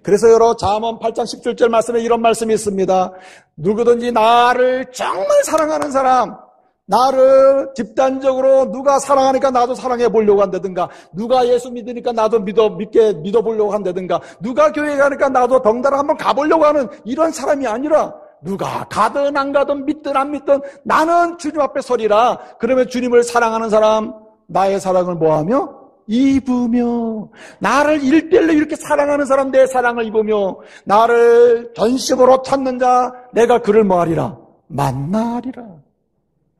그래서 여러 잠언 8장 17절 말씀에 이런 말씀이 있습니다. 누구든지 나를 정말 사랑하는 사람, 나를 집단적으로 누가 사랑하니까 나도 사랑해 보려고 한다든가, 누가 예수 믿으니까 나도 믿어보려고 한다든가, 누가 교회 가니까 나도 덩달아 한번 가보려고 하는 이런 사람이 아니라, 누가 가든 안 가든 믿든 안 믿든 나는 주님 앞에 서리라. 그러면 주님을 사랑하는 사람, 나의 사랑을 뭐하며? 입으며. 나를 1:1로 이렇게 사랑하는 사람, 내 사랑을 입으며, 나를 전심으로 찾는 자, 내가 그를 뭐하리라? 만나리라.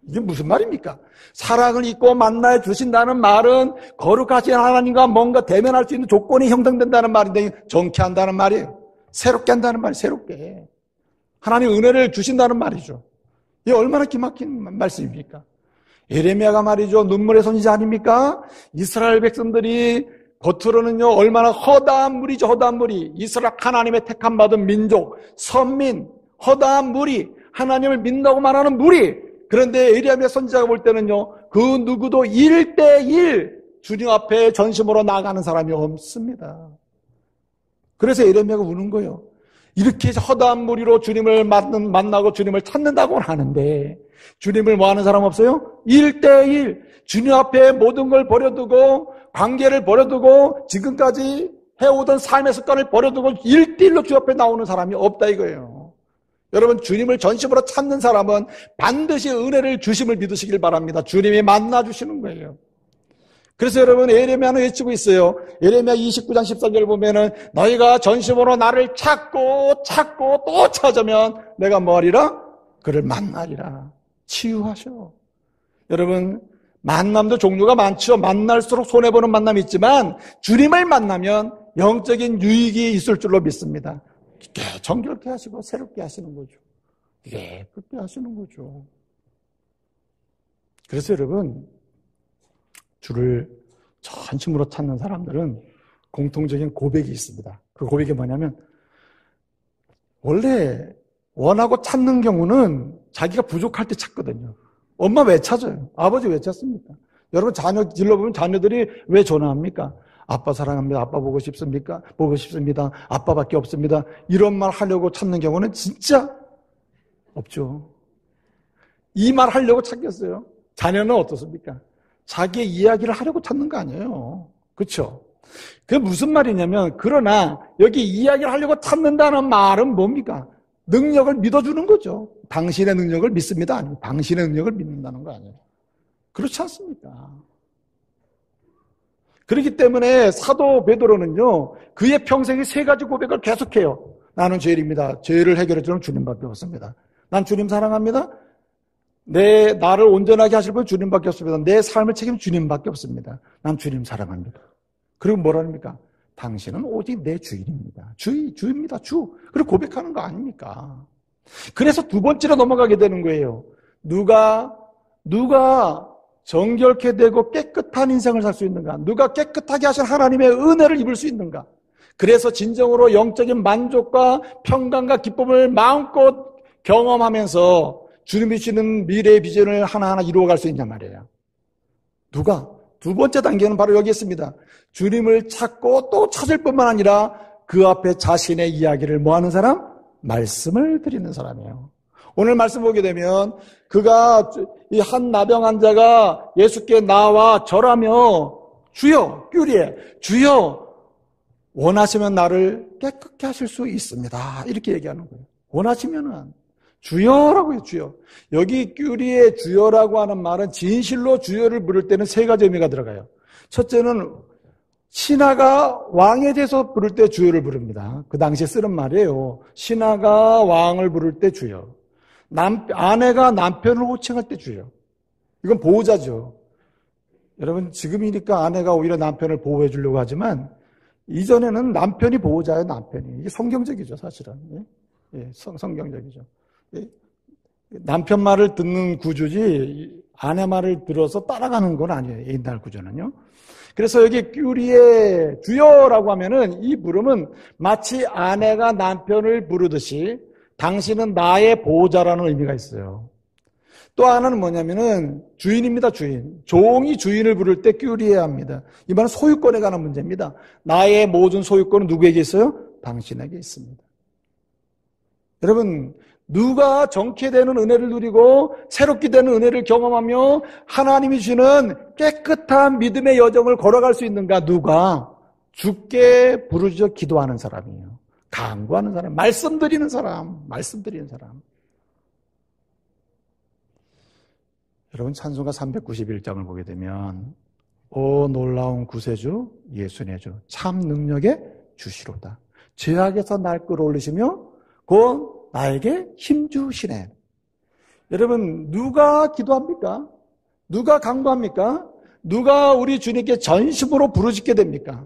이게 무슨 말입니까? 사랑을 입고 만나해 주신다는 말은 거룩하신 하나님과 뭔가 대면할 수 있는 조건이 형성된다는 말인데, 정케한다는 말이에요. 새롭게 한다는 말이에요. 새롭게. 하나님 은혜를 주신다는 말이죠. 이게 얼마나 기막힌 말씀입니까? 예레미야가 말이죠. 눈물의 선지자 아닙니까? 이스라엘 백성들이 겉으로는요, 얼마나 허다한 무리죠. 허다한 무리. 이스라엘 하나님의 택함 받은 민족, 선민, 허다한 무리, 하나님을 믿는다고 말하는 무리. 그런데 예레미야 선지자가 볼 때는요, 그 누구도 1:1 주님 앞에 전심으로 나아가는 사람이 없습니다. 그래서 예레미야가 우는 거예요. 이렇게 허다한 무리로 주님을 만나고 주님을 찾는다고는 하는데, 주님을 뭐하는 사람 없어요? 1:1 주님 앞에 모든 걸 버려두고, 관계를 버려두고, 지금까지 해오던 삶의 습관을 버려두고 1:1로 주 앞에 나오는 사람이 없다 이거예요. 여러분, 주님을 전심으로 찾는 사람은 반드시 은혜를 주심을 믿으시길 바랍니다. 주님이 만나주시는 거예요. 그래서 여러분, 예레미야는 외치고 있어요. 예레미야 29장 14절 보면은, 너희가 전심으로 나를 찾고 또 찾으면 내가 뭐하리라? 그를 만나리라. 치유하셔. 여러분, 만남도 종류가 많죠. 만날수록 손해보는 만남이 있지만 주님을 만나면 영적인 유익이 있을 줄로 믿습니다. 정결케 하시고 새롭게 하시는 거죠. 예쁘게 하시는 거죠. 그래서 여러분, 주를 전심으로 찾는 사람들은 공통적인 고백이 있습니다. 그 고백이 뭐냐면, 원래 원하고 찾는 경우는 자기가 부족할 때 찾거든요. 엄마 왜 찾아요? 아버지 왜 찾습니까? 여러분, 자녀 길러보면 자녀들이 왜 전화합니까? 아빠 사랑합니다. 아빠 보고 싶습니까? 보고 싶습니다. 아빠밖에 없습니다. 이런 말 하려고 찾는 경우는 진짜 없죠. 이 말 하려고 찾겠어요? 자녀는 어떻습니까? 자기의 이야기를 하려고 찾는 거 아니에요. 그렇죠? 그게 무슨 말이냐면, 그러나 여기 이야기를 하려고 찾는다는 말은 뭡니까? 능력을 믿어주는 거죠. 당신의 능력을 믿습니다. 아니면 당신의 능력을 믿는다는 거 아니에요. 그렇지 않습니까? 그렇기 때문에 사도 베드로는요, 그의 평생에 3가지 고백을 계속해요. 나는 죄인입니다. 죄를 해결해 주는 주님밖에 없습니다. 난 주님 사랑합니다. 나를 온전하게 하실 분은 주님밖에 없습니다. 내 삶을 책임 주님밖에 없습니다. 난 주님 사랑합니다. 그리고 뭐랍니까? 당신은 오직 내 주인입니다. 주입니다. 주. 그리고 고백하는 거 아닙니까? 그래서 2번째로 넘어가게 되는 거예요. 누가 정결케 되고 깨끗한 인생을 살 수 있는가? 누가 깨끗하게 하신 하나님의 은혜를 입을 수 있는가? 그래서 진정으로 영적인 만족과 평강과 기쁨을 마음껏 경험하면서 주님이 주시는 미래의 비전을 하나하나 이루어갈 수 있냔 말이에요. 누가? 2번째 단계는 바로 여기 있습니다. 주님을 찾고 또 찾을 뿐만 아니라 그 앞에 자신의 이야기를 뭐하는 사람? 말씀을 드리는 사람이에요. 오늘 말씀 보게 되면 그가 이 한 나병 환자가 예수께 나와 절하며 주여, 큐리에, 주여, 원하시면 나를 깨끗게 하실 수 있습니다. 이렇게 얘기하는 거예요. 원하시면은 주여라고 해요. 주여. 여기 큐리의 주여라고 하는 말은 진실로 주여를 부를 때는 3가지 의미가 들어가요. 첫째는 신하가 왕에 대해서 부를 때 주여를 부릅니다. 그 당시에 쓰는 말이에요. 신하가 왕을 부를 때 주여. 아내가 남편을 호칭할 때 주여. 이건 보호자죠. 여러분, 지금이니까 아내가 오히려 남편을 보호해 주려고 하지만 이전에는 남편이 보호자예요, 남편이. 이게 성경적이죠, 사실은. 성경적이죠. 남편 말을 듣는 구조지 아내 말을 들어서 따라가는 건 아니에요, 옛날 구조는요. 그래서 여기 큐리에 주여라고 하면은 이 부름은 마치 아내가 남편을 부르듯이 당신은 나의 보호자라는 의미가 있어요. 또 하나는 뭐냐면은 주인입니다, 주인. 종이 주인을 부를 때 큐리에 합니다. 이 말은 소유권에 관한 문제입니다. 나의 모든 소유권은 누구에게 있어요? 당신에게 있습니다. 여러분, 누가 정케 되는 은혜를 누리고 새롭게 되는 은혜를 경험하며 하나님이 주시는 깨끗한 믿음의 여정을 걸어갈 수 있는가? 누가? 주께 부르짖어 기도하는 사람이에요. 간구하는 사람, 말씀드리는 사람. 여러분, 찬송가 391장을 보게 되면 오 놀라운 구세주 예수의 주 참 능력의 주시로다. 죄악에서 날 끌어올리시며 곧 나에게 힘주시네. 여러분, 누가 기도합니까? 누가 간구합니까? 누가 우리 주님께 전심으로 부르짖게 됩니까?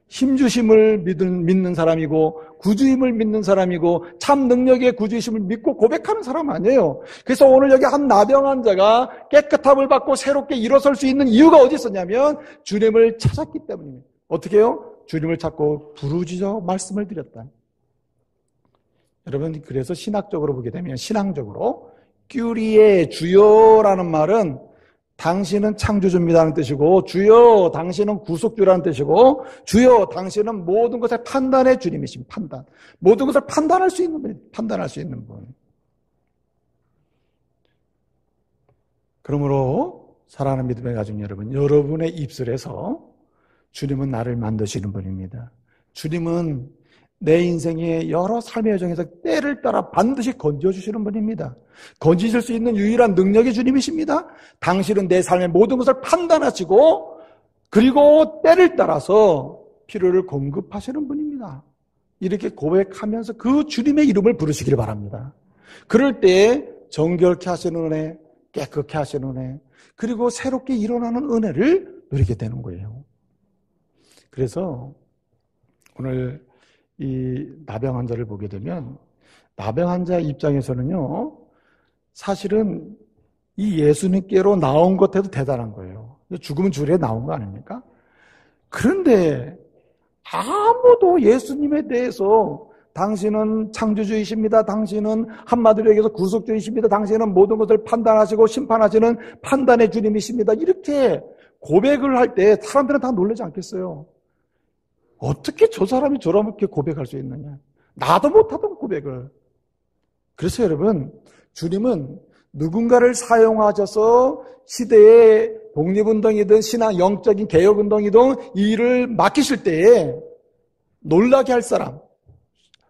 힘주심을 믿는 사람이고 구주임을 믿는 사람이고 참 능력의 구주이심을 믿고 고백하는 사람 아니에요. 그래서 오늘 여기 한 나병 환자가 깨끗함을 받고 새롭게 일어설 수 있는 이유가 어디 있었냐면 주님을 찾았기 때문입니다. 어떻게 해요? 주님을 찾고 부르짖어 말씀을 드렸다. 여러분, 그래서 신학적으로 보게 되면 신앙적으로 큐리에 주여라는 말은 당신은 창조주입니다는 뜻이고 주여 당신은 구속주라는 뜻이고 주여 당신은 모든 것을 판단의 주님이십니다. 판단. 모든 것을 판단할 수 있는 분. 그러므로 사랑하는 믿음의 가족 여러분, 여러분의 입술에서 주님은 나를 만드시는 분입니다. 주님은 내 인생의 여러 삶의 여정에서 때를 따라 반드시 건져주시는 분입니다. 건지실 수 있는 유일한 능력의 주님이십니다. 당신은 내 삶의 모든 것을 판단하시고 그리고 때를 따라서 필요를 공급하시는 분입니다. 이렇게 고백하면서 그 주님의 이름을 부르시길 바랍니다. 그럴 때 정결케 하시는 은혜, 깨끗게 하시는 은혜, 그리고 새롭게 일어나는 은혜를 누리게 되는 거예요. 그래서 오늘 이 나병 환자를 보게 되면 나병 환자 입장에서는요, 사실은 이 예수님께로 나온 것 해도 대단한 거예요. 죽으면 주리에 나온 거 아닙니까? 그런데 아무도 예수님에 대해서 당신은 창조주이십니다. 당신은 한마디로 얘기해서 구속주이십니다. 당신은 모든 것을 판단하시고 심판하시는 판단의 주님이십니다. 이렇게 고백을 할 때 사람들은 다 놀라지 않겠어요? 어떻게 저 사람이 저렇게 고백할 수 있느냐? 나도 못하던 고백을. 그래서 여러분, 주님은 누군가를 사용하셔서 시대의 독립운동이든 신앙, 영적인 개혁운동이든 이 일을 맡기실 때에 놀라게 할 사람,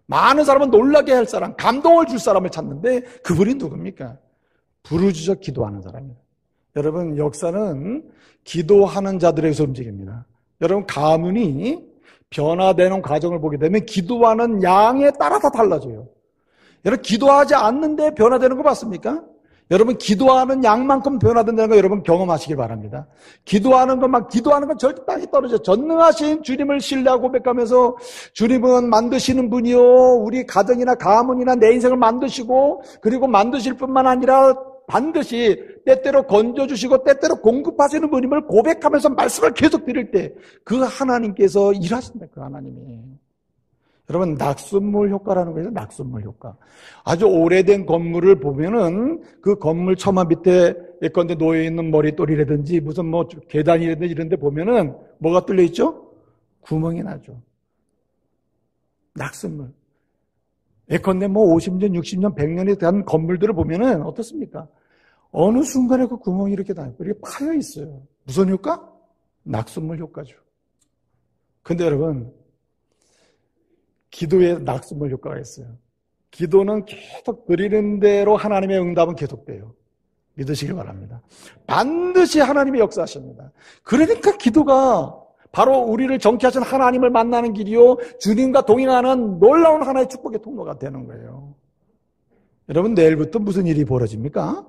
많은 사람은 놀라게 할 사람, 감동을 줄 사람을 찾는데 그분이 누굽니까? 부르짖어 기도하는 사람입니다. 여러분, 역사는 기도하는 자들에게서 움직입니다. 여러분, 가문이 변화되는 과정을 보게 되면 기도하는 양에 따라서 달라져요. 여러분, 기도하지 않는데 변화되는 거 봤습니까? 여러분, 기도하는 양만큼 변화된다는 거 여러분 경험하시길 바랍니다. 기도하는 건 절대 땅에 떨어져. 전능하신 주님을 신뢰하고 고백하면서 주님은 만드시는 분이요, 우리 가정이나 가문이나 내 인생을 만드시고 그리고 만드실 뿐만 아니라 반드시 때때로 건져주시고 때때로 공급하시는 분임을 고백하면서 말씀을 계속 드릴 때 그 하나님께서 일하신다. 그 하나님이. 여러분, 낙숫물 효과라는 거예요. 낙숫물 효과. 아주 오래된 건물을 보면은 그 건물 처마 밑에 예컨대 놓여있는 머릿돌이라든지 무슨 뭐 계단이라든지 이런 데 보면은 뭐가 뚫려 있죠? 구멍이 나죠. 낙숫물. 예컨대 뭐 50년, 60년, 100년이 된 건물들을 보면은 어떻습니까? 어느 순간에 그 구멍이 이렇게 이렇게 파여 있어요. 무슨 효과? 낙숫물 효과죠. 근데 여러분, 기도에 낙숫물 효과가 있어요. 기도는 계속 드리는 대로 하나님의 응답은 계속돼요. 믿으시길 바랍니다. 반드시 하나님의 역사하십니다. 그러니까 기도가 바로 우리를 정케하신 하나님을 만나는 길이요, 주님과 동행하는 놀라운 하나의 축복의 통로가 되는 거예요. 여러분, 내일부터 무슨 일이 벌어집니까?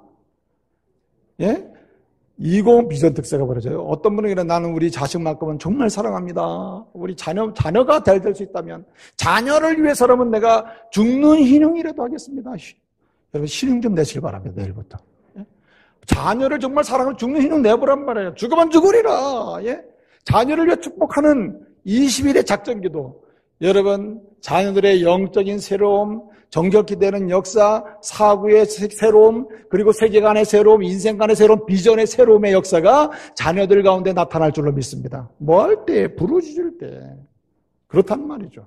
예? 20 비전 특사가 벌어져요. 어떤 분은 그래, 나는 우리 자식만큼은 정말 사랑합니다. 우리 자녀가 잘 될 수 있다면 자녀를 위해서라면 내가 죽는 희생이라도 하겠습니다. 여러분 신용 좀 내시길 바랍니다. 내일부터. 예? 자녀를 정말 사랑하면 죽는 희생 내보란 말이에요. 죽으면 죽으리라. 예? 자녀를 위해 축복하는 20일의 작전기도. 여러분 자녀들의 영적인 새로움, 정결케 되는 역사, 사고의 새로움, 그리고 세계관의 새로움, 인생관의 새로움, 비전의 새로움의 역사가 자녀들 가운데 나타날 줄로 믿습니다. 뭐 할 때? 부르짖을 때. 그렇단 말이죠.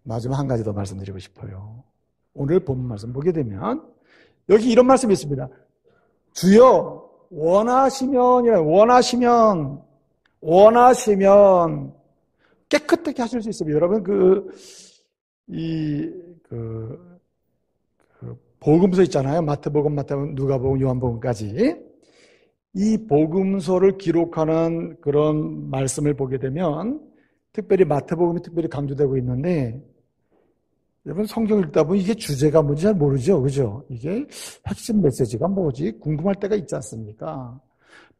마지막 한 가지 더 말씀드리고 싶어요. 오늘 본문 말씀 보게 되면 여기 이런 말씀이 있습니다. 주여 원하시면 깨끗하게 하실 수 있습니다. 여러분 복음서 있잖아요. 마태복음, 누가복음, 요한복음까지 이 복음서를 기록하는 그런 말씀을 보게 되면 특별히 마태복음이 특별히 강조되고 있는데 여러분 성경 읽다 보면 이게 주제가 뭔지 잘 모르죠. 그죠? 이게 핵심 메시지가 뭐지? 궁금할 때가 있지 않습니까?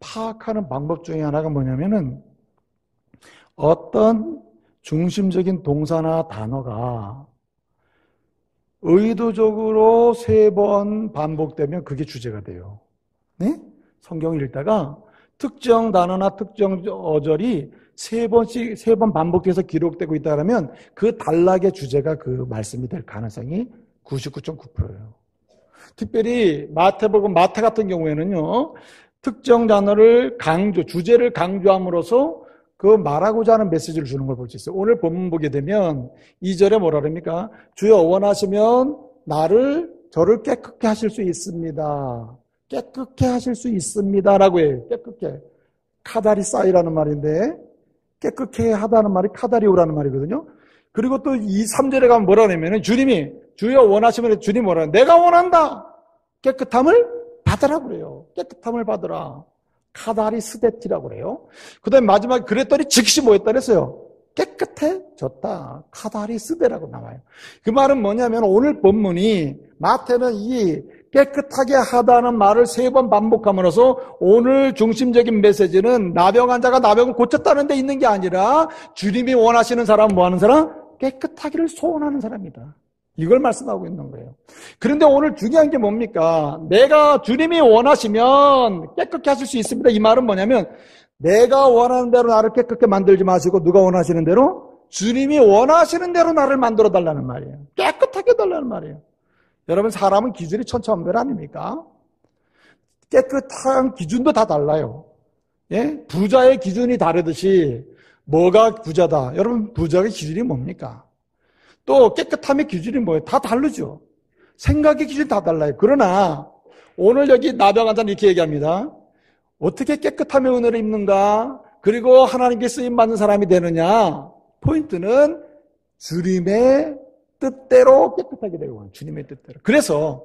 파악하는 방법 중에 하나가 뭐냐면은 어떤 중심적인 동사나 단어가 의도적으로 3번 반복되면 그게 주제가 돼요. 네? 성경을 읽다가 특정 단어나 특정 어절이 3번 반복돼서 기록되고 있다면 그 단락의 주제가 그 말씀이 될 가능성이 99.9%예요. 특별히 마태복음, 마태 같은 경우에는요, 특정 단어를 주제를 강조함으로써 그 말하고자 하는 메시지를 주는 걸 볼 수 있어요. 오늘 본문 보게 되면 2절에 뭐라 그럽니까? 주여 원하시면 저를 깨끗게 하실 수 있습니다. 깨끗게 하실 수 있습니다라고 해요. 깨끗게. 카다리사이라는 말인데 깨끗게 하다는 말이 카다리오라는 말이거든요. 그리고 또 3절에 가면 뭐라 그러냐면 주여 원하시면 주님 뭐라 내가 원한다. 깨끗함을 받으라 그래요. 깨끗함을 받으라. 카다리스데티라고 그래요. 그 다음에 마지막에 그랬더니 즉시 뭐 했다 그랬어요? 깨끗해졌다. 카다리스데라고 나와요. 그 말은 뭐냐면 오늘 본문이 마태는 이 깨끗하게 하다는 말을 3번 반복함으로써 오늘 중심적인 메시지는 나병 환자가 나병을 고쳤다는 데 있는 게 아니라 주님이 원하시는 사람은 뭐 하는 사람? 깨끗하기를 소원하는 사람이다. 이걸 말씀하고 있는 거예요. 그런데 오늘 중요한 게 뭡니까? 주님이 원하시면 깨끗게 하실 수 있습니다. 이 말은 뭐냐면 내가 원하는 대로 나를 깨끗게 만들지 마시고 누가 원하시는 대로? 주님이 원하시는 대로 나를 만들어 달라는 말이에요. 깨끗하게 달라는 말이에요. 여러분 사람은 기준이 천차만별 아닙니까? 깨끗한 기준도 다 달라요. 예? 부자의 기준이 다르듯이 뭐가 부자다? 여러분 부자의 기준이 뭡니까? 또 깨끗함의 기준이 뭐예요? 다 다르죠. 생각의 기준이 다 달라요. 그러나 오늘 여기 나병 환자는 이렇게 얘기합니다. 어떻게 깨끗함의 은혜를 입는가? 그리고 하나님께 쓰임받는 사람이 되느냐? 포인트는 주님의 뜻대로 깨끗하게 되고 주님의 뜻대로. 그래서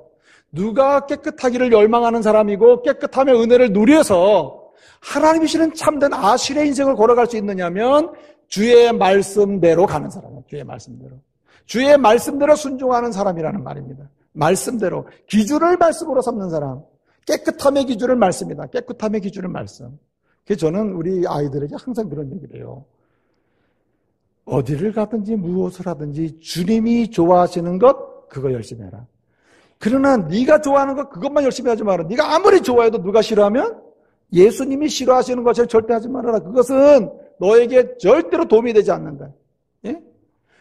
누가 깨끗하기를 열망하는 사람이고 깨끗함의 은혜를 누려서 하나님이시는 참된 아실의 인생을 걸어갈 수 있느냐면 주의 말씀대로 가는 사람이에요. 주의 말씀대로. 주의 말씀대로 순종하는 사람이라는 말입니다. 말씀대로. 기준을 말씀으로 삼는 사람. 깨끗함의 기준을 말씀이다. 깨끗함의 기준을 말씀. 그래서 저는 우리 아이들에게 항상 그런 얘기를 해요. 어디를 가든지 무엇을 하든지 주님이 좋아하시는 것 그거 열심히 해라. 그러나 네가 좋아하는 것 그것만 열심히 하지 마라. 네가 아무리 좋아해도 누가 싫어하면 예수님이 싫어하시는 것을 절대 하지 말아라. 그것은 너에게 절대로 도움이 되지 않는다. 예?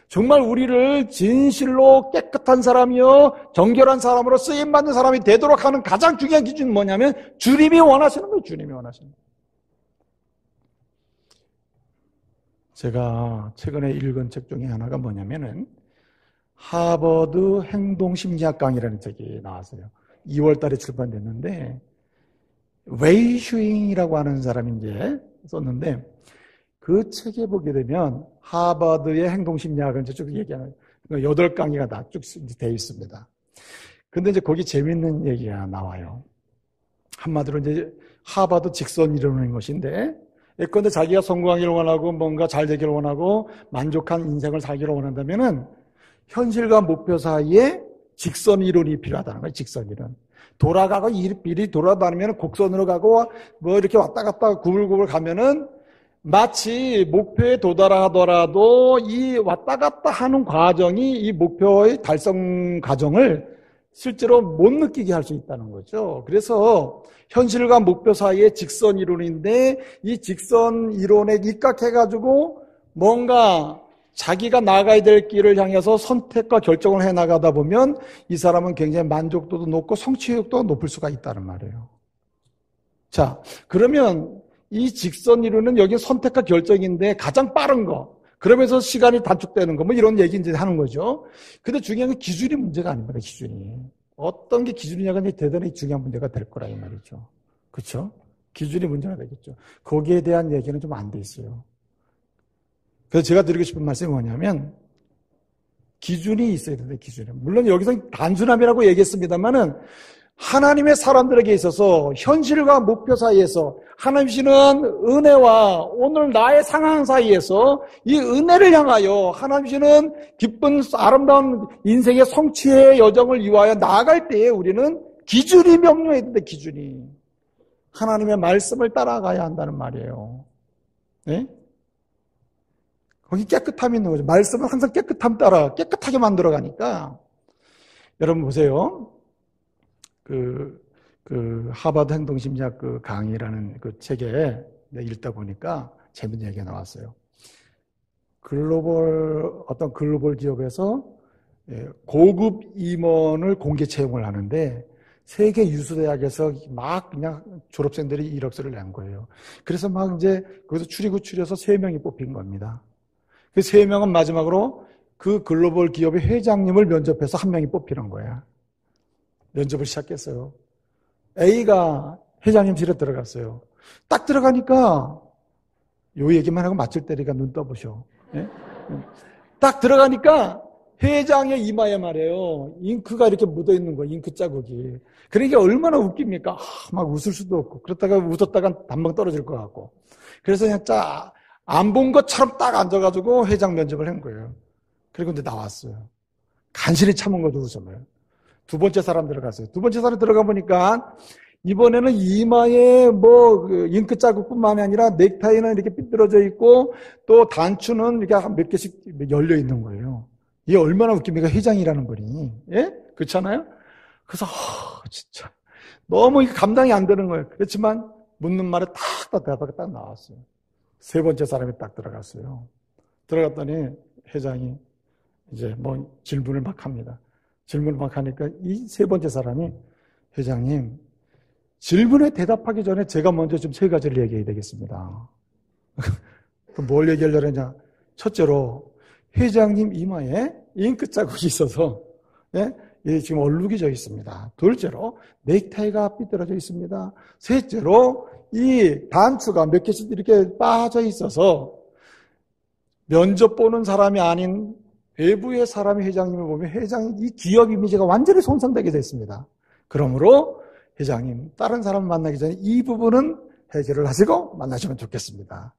정말 우리를 진실로 깨끗한 사람이요 정결한 사람으로 쓰임받는 사람이 되도록 하는 가장 중요한 기준은 뭐냐면 주님이 원하시는 거예요. 주님이 원하시는 거예요. 제가 최근에 읽은 책 중에 하나가 뭐냐면은 하버드 행동심리학 강의라는 책이 나왔어요. 2월 달에 출판됐는데 웨이 슈잉이라고 하는 사람이 이제 썼는데 그 책에 보게 되면 하버드의 행동심리학을 쭉 얘기하는 8강의가 다 쭉 되어 있습니다. 근데 이제 거기 재밌는 얘기가 나와요. 한마디로 이제 하버드 직선 이론인 것인데 예컨대 자기가 성공하기를 원하고 뭔가 잘 되기를 원하고 만족한 인생을 살기를 원한다면은 현실과 목표 사이에 직선 이론이 필요하다는 거예요. 직선 이론. 돌아가고 이리 돌아다니면 곡선으로 가고 뭐 이렇게 왔다 갔다 구불구불 가면은 마치 목표에 도달하더라도 이 왔다 갔다 하는 과정이 이 목표의 달성 과정을 실제로 못 느끼게 할 수 있다는 거죠. 그래서 현실과 목표 사이의 직선 이론인데 이 직선 이론에 입각해가지고 뭔가 자기가 나가야 될 길을 향해서 선택과 결정을 해나가다 보면 이 사람은 굉장히 만족도도 높고 성취욕도 높을 수가 있다는 말이에요. 자, 그러면 이 직선 이론은 여기 선택과 결정인데 가장 빠른 거, 그러면서 시간이 단축되는 거, 뭐 이런 얘기 이제 하는 거죠. 근데 중요한 건 기준이 문제가 아닙니다, 기준이. 어떤 게 기준이냐가 대단히 중요한 문제가 될 거라 이 말이죠. 그렇죠? 기준이 문제가 되겠죠. 거기에 대한 얘기는 좀 안 돼 있어요. 그래서 제가 드리고 싶은 말씀이 뭐냐면 기준이 있어야 된다, 기준이. 물론 여기서 단순함이라고 얘기했습니다만은 하나님의 사람들에게 있어서 현실과 목표 사이에서 하나님이시는 은혜와 오늘 나의 상황 사이에서 이 은혜를 향하여 하나님이시는 기쁜 아름다운 인생의 성취의 여정을 위하여 나아갈 때에 우리는 기준이 명료해야 된다, 기준이. 하나님의 말씀을 따라가야 한다는 말이에요. 네? 거기 깨끗함이 있는 거죠. 말씀은 항상 깨끗함 따라 깨끗하게 만들어가니까. 여러분 보세요. 하버드 행동심리학 강의라는 그 책에 읽다 보니까 재밌는 얘기가 나왔어요. 어떤 글로벌 기업에서 고급 임원을 공개 채용을 하는데 세계 유수대학에서 막 그냥 졸업생들이 이력서를 낸 거예요. 그래서 막 이제 거기서 추려서 3명이 뽑힌 겁니다. 그 3명은 마지막으로 그 글로벌 기업의 회장님을 면접해서 1명이 뽑히는 거야. 면접을 시작했어요. A가 회장님실에 들어갔어요. 딱 들어가니까 요 얘기만 하고 맞출 때리가 눈 떠보셔. 네? 딱 들어가니까 회장의 이마에 말이에요. 잉크가 이렇게 묻어있는 거예요. 잉크 자국이. 그러니까 얼마나 웃깁니까? 막 웃을 수도 없고 그렇다가 웃었다가 단방 떨어질 것 같고. 그래서 그냥 안 본 것처럼 딱 앉아가지고 회장 면접을 한 거예요. 그리고 이제 나왔어요. 간신히 참은 거죠, 웃음을. 2번째 사람 들어갔어요. 2번째 사람 들어가 보니까 이번에는 이마에 잉크 자국뿐만이 아니라 넥타이는 이렇게 삐뚤어져 있고 또 단추는 이렇게 몇 개씩 열려 있는 거예요. 이게 얼마나 웃깁니까? 회장이라는 거니. 예? 그렇잖아요? 그래서 진짜 너무 감당이 안 되는 거예요. 그렇지만 묻는 말에 딱 대답이 딱 나왔어요. 3번째 사람이 딱 들어갔어요. 들어갔더니 회장이 이제 질문을 막 합니다. 질문을 막 하니까 이 3번째 사람이 회장님, 질문에 대답하기 전에 제가 먼저 좀 3가지를 얘기해야 되겠습니다. 뭘 얘기하려고 하냐? 첫째로 회장님 이마에 잉크 자국이 있어서 지금 얼룩이 져 있습니다. 둘째로 넥타이가 삐뚤어져 있습니다. 셋째로 이 단추가 몇 개씩 이렇게 빠져 있어서 면접 보는 사람이 아닌 외부의 사람이 회장님을 보면 회장이 이 기업 이미지가 완전히 손상되게 됐습니다. 그러므로 회장님 다른 사람 만나기 전에 이 부분은 해결을 하시고 만나시면 좋겠습니다.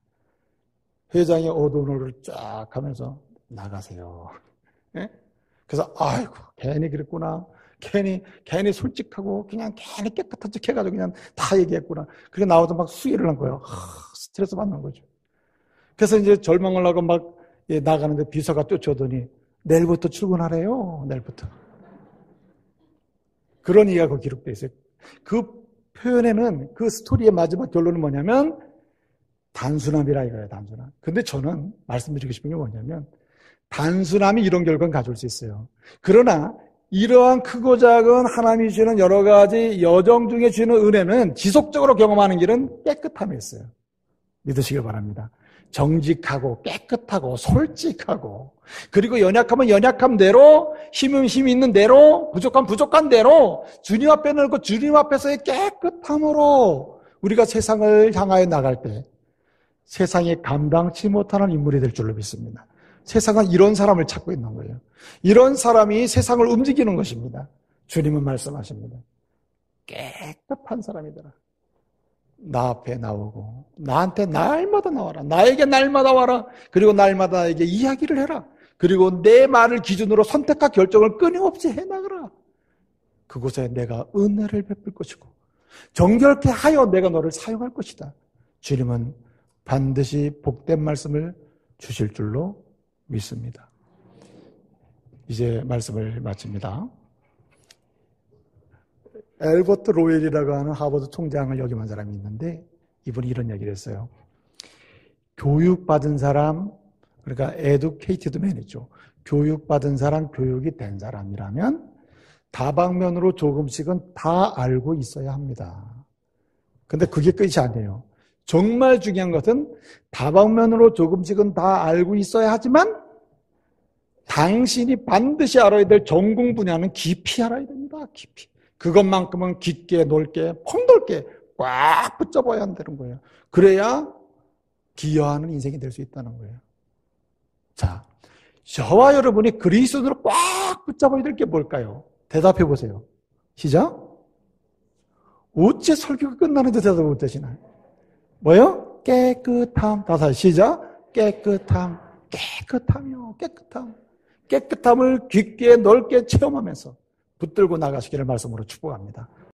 회장이 어두운 얼굴을 쫙 하면서 나가세요. 예? 그래서 아이고 괜히 그랬구나. 괜히 솔직하고 그냥 괜히 깨끗한 척 해가지고 그냥 다 얘기했구나. 그렇게 나와서 막 수위를 한 거예요. 스트레스 받는 거죠. 그래서 이제 절망을 하고 막 나가는데 비서가 쫓아오더니 내일부터 출근하래요. 내일부터. 그런 얘기가 그 기록되어 있어요. 그 표현에는 그 스토리의 마지막 결론은 뭐냐면 단순함이라 이거예요. 단순함. 근데 저는 말씀드리고 싶은 게 뭐냐면 단순함이 이런 결과를 가져올 수 있어요. 그러나 이러한 크고 작은 하나님이 주시는 여러 가지 여정 중에 주시는 은혜는 지속적으로 경험하는 길은 깨끗함이 있어요. 믿으시길 바랍니다. 정직하고 깨끗하고 솔직하고 그리고 연약하면 연약함대로 힘은 힘이 있는 대로 부족하면 부족한 대로 주님 앞에 놓고 주님 앞에서의 깨끗함으로 우리가 세상을 향하여 나갈 때 세상이 감당치 못하는 인물이 될 줄로 믿습니다. 세상은 이런 사람을 찾고 있는 거예요. 이런 사람이 세상을 움직이는 것입니다. 주님은 말씀하십니다. 깨끗한 사람이더라. 나 앞에 나오고 나한테 날마다 나와라. 나에게 날마다 와라. 그리고 날마다 나에게 이야기를 해라. 그리고 내 말을 기준으로 선택과 결정을 끊임없이 해나가라. 그곳에 내가 은혜를 베풀 것이고 정결케 하여 내가 너를 사용할 것이다. 주님은 반드시 복된 말씀을 주실 줄로 믿습니다. 이제 말씀을 마칩니다. 엘버트 로웰이라고 하는 하버드 총장을 역임한 사람이 있는데 이분이 이런 얘기를 했어요. 교육받은 사람, 그러니까 educated man이죠. 교육받은 사람, 교육이 된 사람이라면 다방면으로 조금씩은 다 알고 있어야 합니다. 근데 그게 끝이 아니에요. 정말 중요한 것은 다방면으로 조금씩은 다 알고 있어야 하지만 당신이 반드시 알아야 될 전공 분야는 깊이 알아야 됩니다. 깊이. 그것만큼은 깊게, 넓게, 폭넓게 꽉 붙잡아야 한다는 거예요. 그래야 기여하는 인생이 될 수 있다는 거예요. 자, 저와 여러분이 그리스도로 꽉 붙잡아야 될 게 뭘까요? 대답해 보세요. 시작. 어째 설교가 끝나는데 대답을 못 하시나요? 뭐요? 깨끗함. 다시 시작. 깨끗함. 깨끗함이요. 깨끗함. 깨끗함을 깊게 넓게 체험하면서 붙들고 나가시기를 말씀으로 축복합니다.